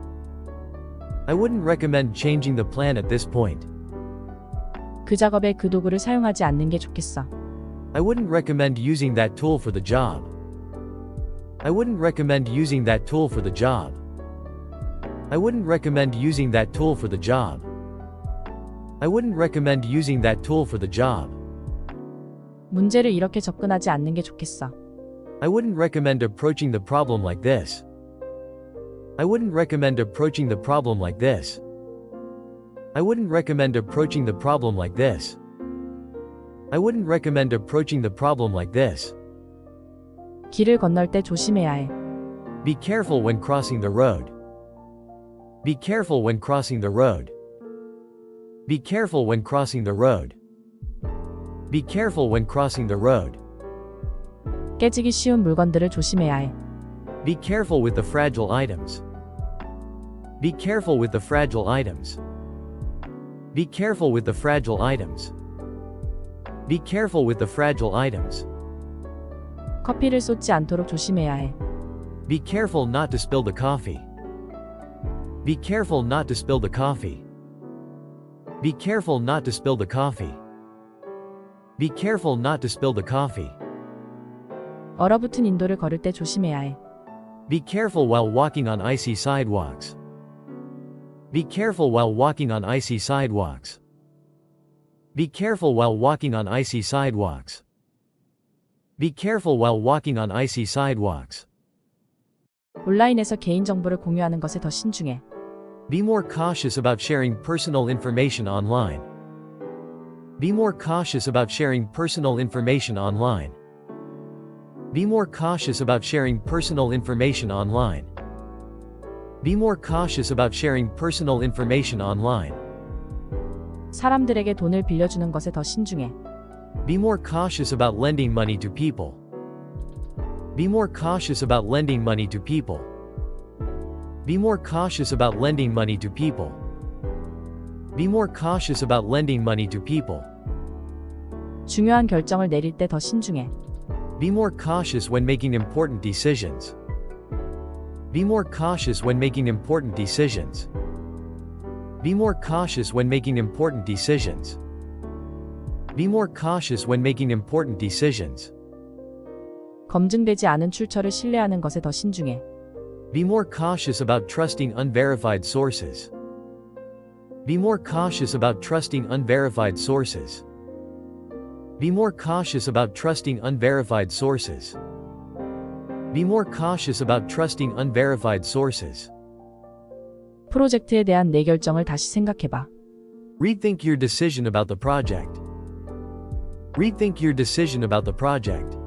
[SPEAKER 2] I wouldn't recommend changing the plan at this point.
[SPEAKER 1] 그 작업에 그 도구를 사용하지 않는 게 좋겠어.
[SPEAKER 2] I wouldn't recommend using that tool for the job. I wouldn't recommend using that tool for the job. I wouldn't recommend using that tool for the job. I wouldn't recommend using that tool for the job.
[SPEAKER 1] 문제를 이렇게 접근하지 않는 게 좋겠어.
[SPEAKER 2] I wouldn't recommend approaching the problem like this. I wouldn't recommend approaching the problem like this. I wouldn't recommend approaching the problem like this. I wouldn't recommend approaching the problem like this.
[SPEAKER 1] 길을 건널 때 조심해야 해.
[SPEAKER 2] Be careful when crossing the road. Be careful when crossing the road. Be careful when crossing the road. Be careful when crossing the road.
[SPEAKER 1] 깨지기 쉬운 물건들을 조심해야 해.
[SPEAKER 2] Be careful with the fragile items. Be careful with the fragile items. Be careful with the fragile items. Be careful with the fragile items.
[SPEAKER 1] 커피를 쏟지 않도록 조심해야 해.
[SPEAKER 2] Be careful not to spill the coffee. Be careful not to spill the coffee. Be careful not to spill the coffee. Be careful not to spill the coffee.
[SPEAKER 1] 얼어붙은 인도를 걸을 때 조심해야 해.
[SPEAKER 2] Be careful while walking on icy sidewalks. Be careful while walking on icy sidewalks. Be careful while walking on icy sidewalks. Be careful while walking on icy sidewalks.
[SPEAKER 1] 온라인에서 개인정보를 공유하는 것에 더 신중해.
[SPEAKER 2] Be more cautious about sharing personal information online. Be more cautious about sharing personal information online. Be more cautious about sharing personal information online. Be more cautious about sharing personal information online.
[SPEAKER 1] 사람들에게 돈을 빌려주는 것에 더 신중해.
[SPEAKER 2] Be more cautious about lending money to people. Be more cautious about lending money to people. Be more cautious about lending money to people. Be more cautious about lending money to people.
[SPEAKER 1] 중요한 결정을 내릴 때 더 신중해.
[SPEAKER 2] Be more cautious when making important decisions. Be more cautious when making important decisions. Be more cautious when making important decisions. Be more cautious when making important decisions.
[SPEAKER 1] 검증되지 않은 출처를 신뢰하는 것에 더 신중해.
[SPEAKER 2] Be more cautious about trusting unverified sources. Be more cautious about trusting unverified sources. Be more cautious about trusting unverified sources. Be more cautious about trusting unverified sources.
[SPEAKER 1] 프로젝트에 대한 내 결정을 다시 생각해봐.
[SPEAKER 2] Rethink your decision about the project. Rethink your decision about the project.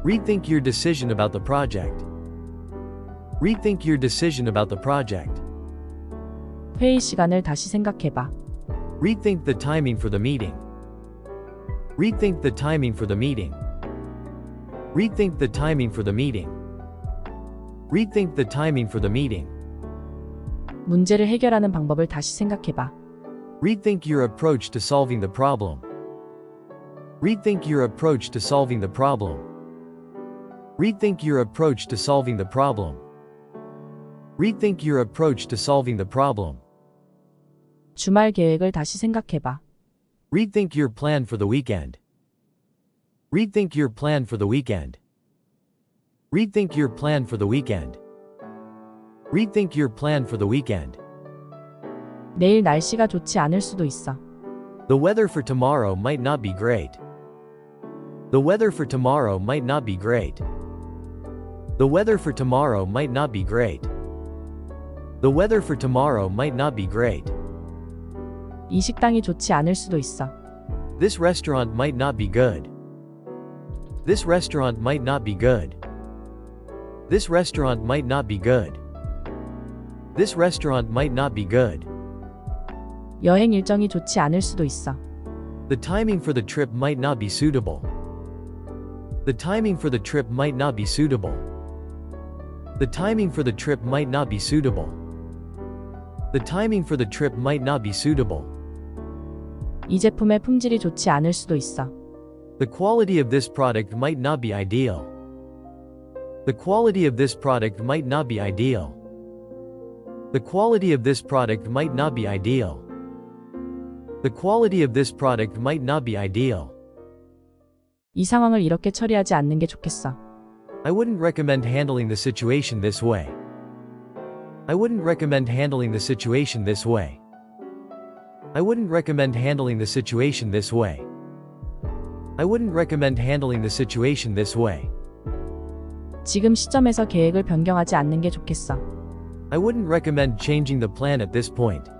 [SPEAKER 2] Rethink your decision about the project. Rethink your decision about the project.
[SPEAKER 1] 회의 시간을 다시 생각해봐.
[SPEAKER 2] Rethink the timing for the meeting. Rethink the timing for the meeting. Rethink the timing for the meeting. Rethink the timing for the meeting.
[SPEAKER 1] 문제를 해결하는 방법을 다시 생각해봐.
[SPEAKER 2] Rethink your approach to solving the problem. Rethink your approach to solving the problem. Rethink your approach to solving the problem. Rethink your approach to solving the problem.
[SPEAKER 1] 주말 계획을 다시 생각해봐.
[SPEAKER 2] Rethink your plan for the weekend. Rethink your plan for the weekend. Rethink your plan for the weekend. Rethink your plan for the weekend.
[SPEAKER 1] 내일 날씨가 좋지 않을 수도 있어.
[SPEAKER 2] The weather for tomorrow might not be great. The weather for tomorrow might not be great. The weather for tomorrow might not be great. The weather for tomorrow might not be great.
[SPEAKER 1] 이 식당이 좋지 않을 수도 있어.
[SPEAKER 2] This restaurant might not be good. This restaurant might not be good. This restaurant might not be good. This restaurant might not be good.
[SPEAKER 1] 여행 일정이 좋지 않을 수도 있어.
[SPEAKER 2] The timing for the trip might not be suitable. The timing for the trip might not be suitable. The timing for the trip might not be suitable. The timing for the trip might not be suitable.
[SPEAKER 1] 이 제품의 품질이 좋지 않을 수도 있어.
[SPEAKER 2] The quality of this product might not be ideal. The quality of this product might not be ideal. The quality of this product might not be ideal. The quality of this product might not be ideal.
[SPEAKER 1] 이 상황을 이렇게 처리하지 않는 게 좋겠어.
[SPEAKER 2] I wouldn't recommend handling the situation this way. I wouldn't recommend handling the situation this way. I wouldn't recommend handling the situation this way. I wouldn't recommend handling the situation this way.
[SPEAKER 1] 지금 시점에서 계획을 변경하지 않는 게 좋겠어.
[SPEAKER 2] I wouldn't recommend changing the plan at this point.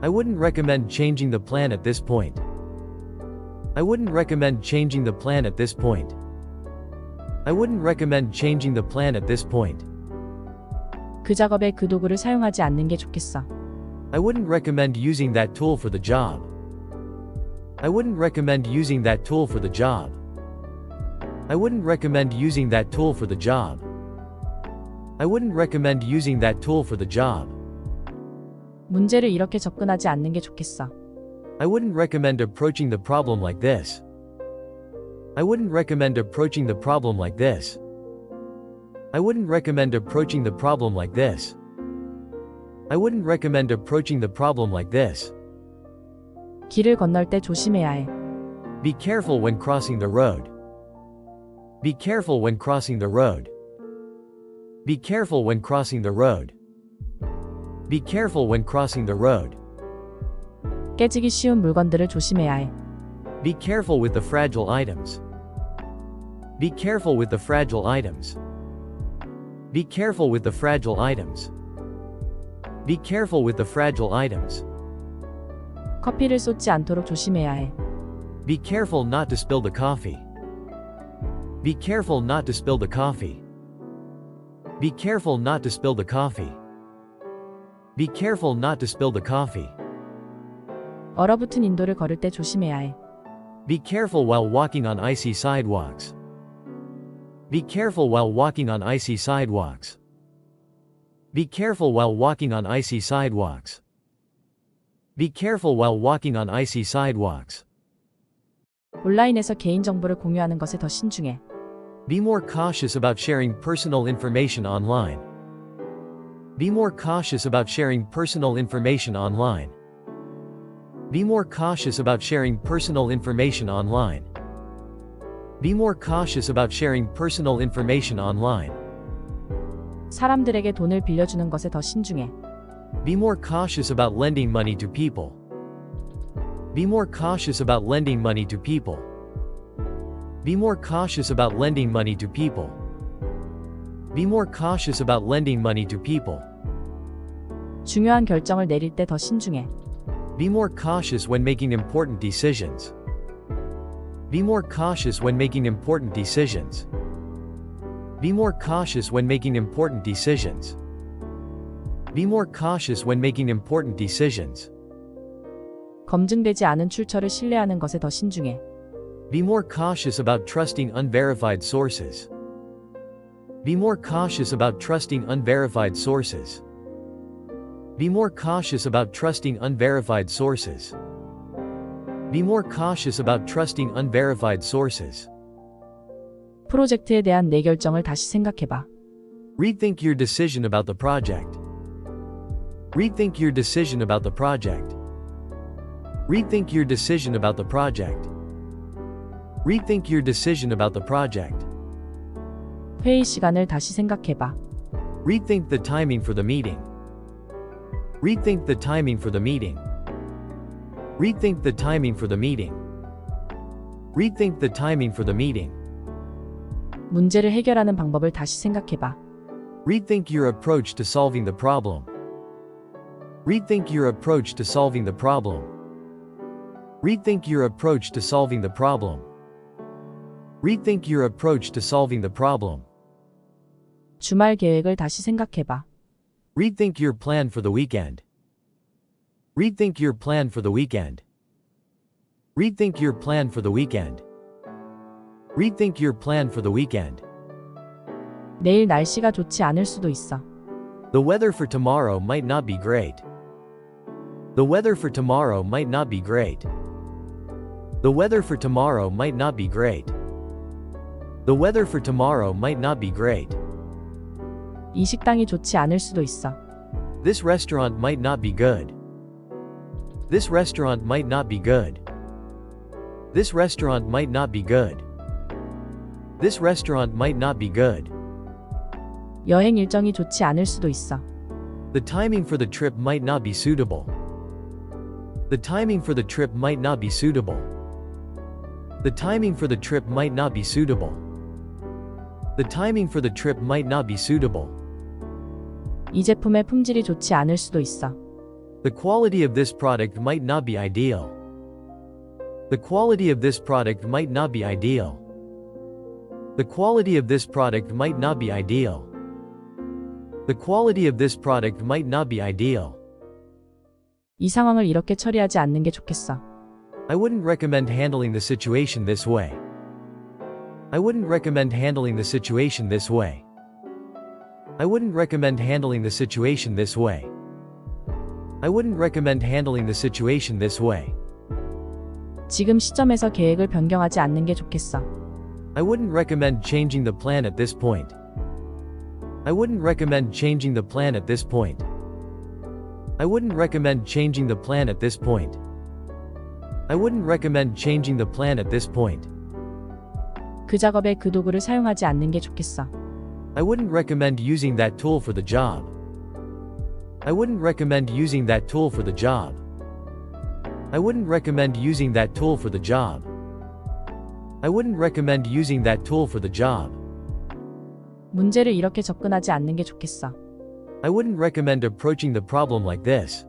[SPEAKER 2] I wouldn't recommend changing the plan at this point. I wouldn't recommend changing the plan at this point. I wouldn't recommend changing the plan at this point.
[SPEAKER 1] 그 작업에 그 도구를 사용하지 않는 게 좋겠어.
[SPEAKER 2] I wouldn't recommend using that tool for the job. I wouldn't recommend using that tool for the job. I wouldn't recommend using that tool for the job. I wouldn't recommend using that tool for the job.
[SPEAKER 1] 문제를 이렇게 접근하지 않는 게 좋겠어.
[SPEAKER 2] I wouldn't recommend approaching the problem like this. I wouldn't recommend approaching the problem like this. I wouldn't recommend approaching the problem like this. I wouldn't recommend approaching the problem like this.
[SPEAKER 1] 길을 건널 때 조심해야 해.
[SPEAKER 2] Be careful when crossing the road. Be careful when crossing the road. Be careful when crossing the road. Be careful when crossing the road.
[SPEAKER 1] 깨지기 쉬운 물건들을 조심해야 해.
[SPEAKER 2] Be careful with the fragile items. Be careful with the fragile items. Be careful with the fragile items. Be careful with the fragile items.
[SPEAKER 1] 커피를 쏟지 않도록 조심해야 해.
[SPEAKER 2] Be careful not to spill the coffee. Be careful not to spill the coffee. Be careful not to spill the coffee. Be careful not to spill the coffee.
[SPEAKER 1] 얼어붙은 인도를 걸을 때 조심해야 해.
[SPEAKER 2] Be careful while walking on icy sidewalks. Be careful while walking on icy sidewalks. Be careful while walking on icy sidewalks. Be careful while walking on icy sidewalks.
[SPEAKER 1] 온라인에서 개인정보를 공유하는 것에 더 신중해.
[SPEAKER 2] Be more cautious about sharing personal information online. Be more cautious about sharing personal information online. Be more cautious about sharing personal information online. Be more cautious about sharing personal information online.
[SPEAKER 1] 사람들에게 돈을 빌려주는 것에 더 신중해.
[SPEAKER 2] Be more cautious about lending money to people. Be more cautious about lending money to people. Be more cautious about lending money to people. Be more cautious about lending money to people.
[SPEAKER 1] 중요한 결정을 내릴 때 더 신중해.
[SPEAKER 2] Be more cautious when making important decisions. Be more cautious when making important decisions. Be more cautious when making important decisions. Be more cautious when making important decisions.
[SPEAKER 1] 검증되지 않은 출처를 신뢰하는 것에 더 신중해.
[SPEAKER 2] Be more cautious about trusting unverified sources. Be more cautious about trusting unverified sources. Be more cautious about trusting unverified sources. Be more cautious about trusting unverified sources.
[SPEAKER 1] 프로젝트에 대한 내 결정을 다시 생각해봐.
[SPEAKER 2] Rethink your decision about the project. Rethink your decision about the project. Rethink your decision about the project. Rethink your decision about the project.
[SPEAKER 1] 회의 시간을 다시 생각해봐.
[SPEAKER 2] Rethink the timing for the meeting. Rethink the timing for the meeting. Rethink the timing for the meeting. Rethink the timing for the meeting.
[SPEAKER 1] 문제를 해결하는 방법을 다시 생각해봐.
[SPEAKER 2] Rethink your approach to solving the problem. Rethink your approach to solving the problem. Rethink your approach to solving the problem. Rethink your approach to solving the problem.
[SPEAKER 1] 주말 계획을 다시 생각해봐.
[SPEAKER 2] Rethink your plan for the weekend. Rethink your plan for the weekend. Rethink your plan for the weekend. Rethink your plan for the weekend.
[SPEAKER 1] 내일 날씨가 좋지 않을 수도 있어.
[SPEAKER 2] The weather for tomorrow might not be great. The weather for tomorrow might not be great. The weather for tomorrow might not be great. The weather for tomorrow might not be great.
[SPEAKER 1] 이 식당이 좋지 않을 수도 있어.
[SPEAKER 2] This restaurant might not be good. This restaurant might not be good. This restaurant might not be good. This restaurant might not be good.
[SPEAKER 1] 여행 일정이 좋지 않을 수도 있어.
[SPEAKER 2] The timing for the trip might not be suitable. The timing for the trip might not be suitable. The timing for the trip might not be suitable. The timing for the trip might not be suitable.
[SPEAKER 1] 이 제품의 품질이 좋지 않을 수도 있어.
[SPEAKER 2] The quality of this product might not be ideal. The quality of this product might not be ideal. The quality of this product might not be ideal. The quality of this product might not be ideal.
[SPEAKER 1] 이 상황을 이렇게 처리하지 않는 게 좋겠어.
[SPEAKER 2] I wouldn't recommend handling the situation this way. I wouldn't recommend handling the situation this way. I wouldn't recommend handling the situation this way. I wouldn't recommend handling the situation this way.
[SPEAKER 1] 지금 시점에서 계획을 변경하지 않는 게 좋겠어.
[SPEAKER 2] I wouldn't recommend changing the plan at this point. I wouldn't recommend changing the plan at this point. I wouldn't recommend changing the plan at this point. I wouldn't recommend changing the plan at this point.
[SPEAKER 1] 그 작업에 그 도구를 사용하지 않는 게 좋겠어.
[SPEAKER 2] I wouldn't recommend using that tool for the job. I wouldn't recommend using that tool for the job. I wouldn't recommend using that tool for the job. I wouldn't recommend using that tool for the job.
[SPEAKER 1] 문제를 이렇게 접근하지 않는 게 좋겠어.
[SPEAKER 2] I wouldn't recommend approaching the problem like this.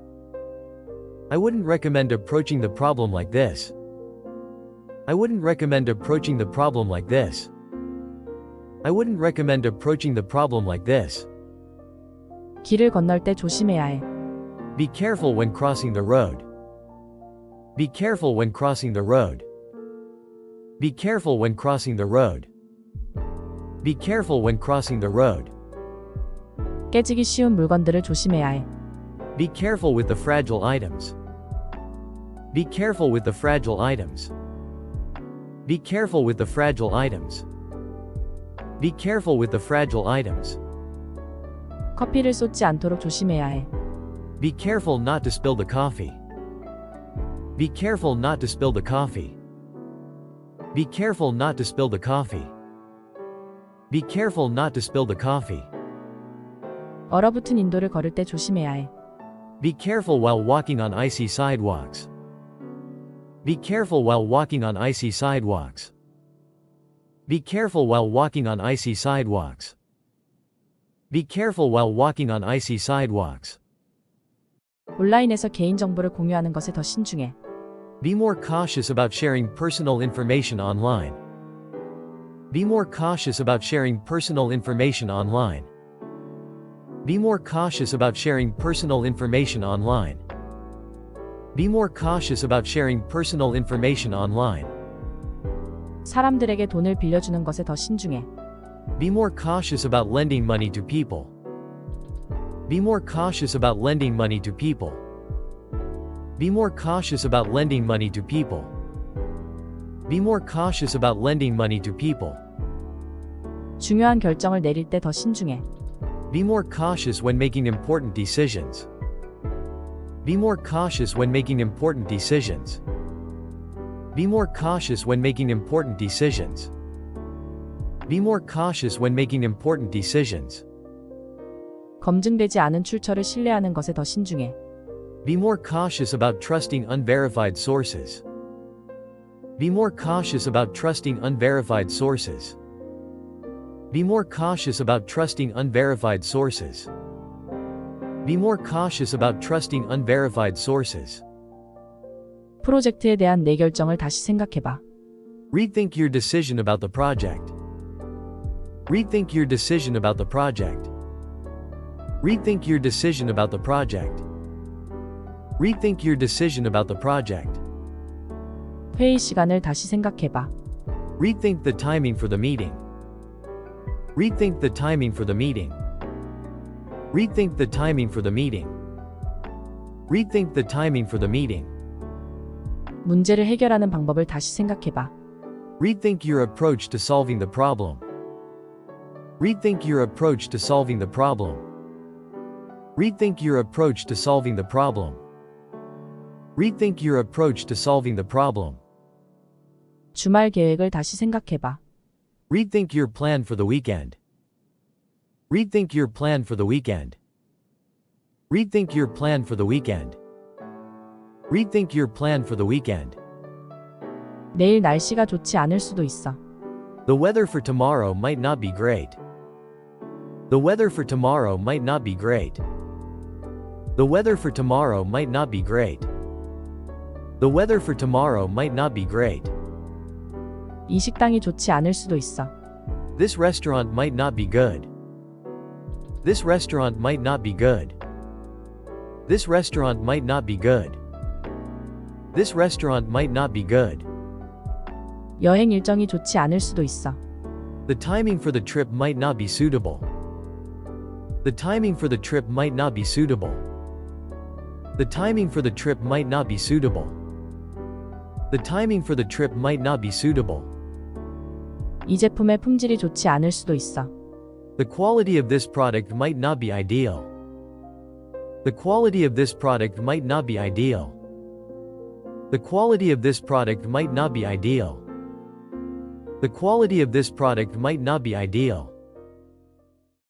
[SPEAKER 2] I wouldn't recommend approaching the problem like this. I wouldn't recommend approaching the problem like this. I wouldn't recommend approaching the problem like this.
[SPEAKER 1] 길을 건널 때 조심해야 해.
[SPEAKER 2] Be careful when crossing the road. Be careful when crossing the road. Be careful when crossing the road. Be careful when crossing the road.
[SPEAKER 1] 깨지기 쉬운 물건들을 조심해야 해.
[SPEAKER 2] Be careful with the fragile items. Be careful with the fragile items. Be careful with the fragile items. Be careful with the fragile items.
[SPEAKER 1] 커피를 쏟지 않도록 조심해야 해.
[SPEAKER 2] Be careful not to spill the coffee. Be careful not to spill the coffee. Be careful not to spill the coffee. Be careful not to spill the coffee.
[SPEAKER 1] 얼어붙은 인도를 걸을 때 조심해야 해.
[SPEAKER 2] Be careful while walking on icy sidewalks. Be careful while walking on icy sidewalks. Be careful while walking on icy sidewalks. Be careful while walking on icy sidewalks.
[SPEAKER 1] 온라인에서 개인정보를 공유하는 것에 더 신중해.
[SPEAKER 2] Be more cautious about sharing personal information online. Be more cautious about sharing personal information online. Be more cautious about sharing personal information online. Be more cautious about sharing personal information online.
[SPEAKER 1] 사람들에게 돈을 빌려주는 것에 더 신중해.
[SPEAKER 2] Be more cautious about lending money to people. Be more cautious about lending money to people. Be more cautious about lending money to people. Be more cautious about lending money to people.
[SPEAKER 1] 중요한 결정을 내릴 때 더 신중해.
[SPEAKER 2] Be more cautious when making important decisions. Be more cautious when making important decisions. Be more cautious when making important decisions. Be more cautious when making important decisions.
[SPEAKER 1] 검증되지 않은 출처를 신뢰하는 것에 더 신중해.
[SPEAKER 2] Be more cautious about trusting unverified sources. Be more cautious about trusting unverified sources. Be more cautious about trusting unverified sources. Be more cautious about trusting unverified sources.
[SPEAKER 1] 프로젝트에 대한 내 결정을 다시 생각해봐.
[SPEAKER 2] Rethink your decision about the project. Rethink your decision about the project. Rethink your decision about the project. Rethink your decision about the project.
[SPEAKER 1] 회의 시간을 다시 생각해봐.
[SPEAKER 2] Rethink the timing for the meeting. Rethink the timing for the meeting. Rethink the timing for the meeting. Rethink the timing for the meeting.
[SPEAKER 1] 문제를 해결하는 방법을 다시 생각해봐.
[SPEAKER 2] Rethink your approach to solving the problem. Rethink your approach to solving the problem. Rethink your approach to solving the problem. Rethink your approach to solving the problem.
[SPEAKER 1] 주말 계획을 다시 생각해봐.
[SPEAKER 2] Rethink your plan for the weekend. Rethink your plan for the weekend. Rethink your plan for the weekend. Rethink your plan for the weekend.
[SPEAKER 1] 내일 날씨가 좋지 않을 수도 있어.
[SPEAKER 2] The weather for tomorrow might not be great. The weather for tomorrow might not be great. The weather for tomorrow might not be great. The weather for tomorrow might not be great.
[SPEAKER 1] 이 식당이 좋지 않을 수도 있어.
[SPEAKER 2] This restaurant might not be good. This restaurant might not be good. This restaurant might not be good. This restaurant might not be good.
[SPEAKER 1] 여행 일정이 좋지 않을 수도 있어.
[SPEAKER 2] The timing for the trip might not be suitable. The timing for the trip might not be suitable. The timing for the trip might not be suitable. The timing for the trip might not be suitable.
[SPEAKER 1] 이 제품의 품질이 좋지 않을 수도 있어.
[SPEAKER 2] The quality of this product might not be ideal. The quality of this product might not be ideal. The quality of this product might not be ideal. The quality of this product might not be ideal.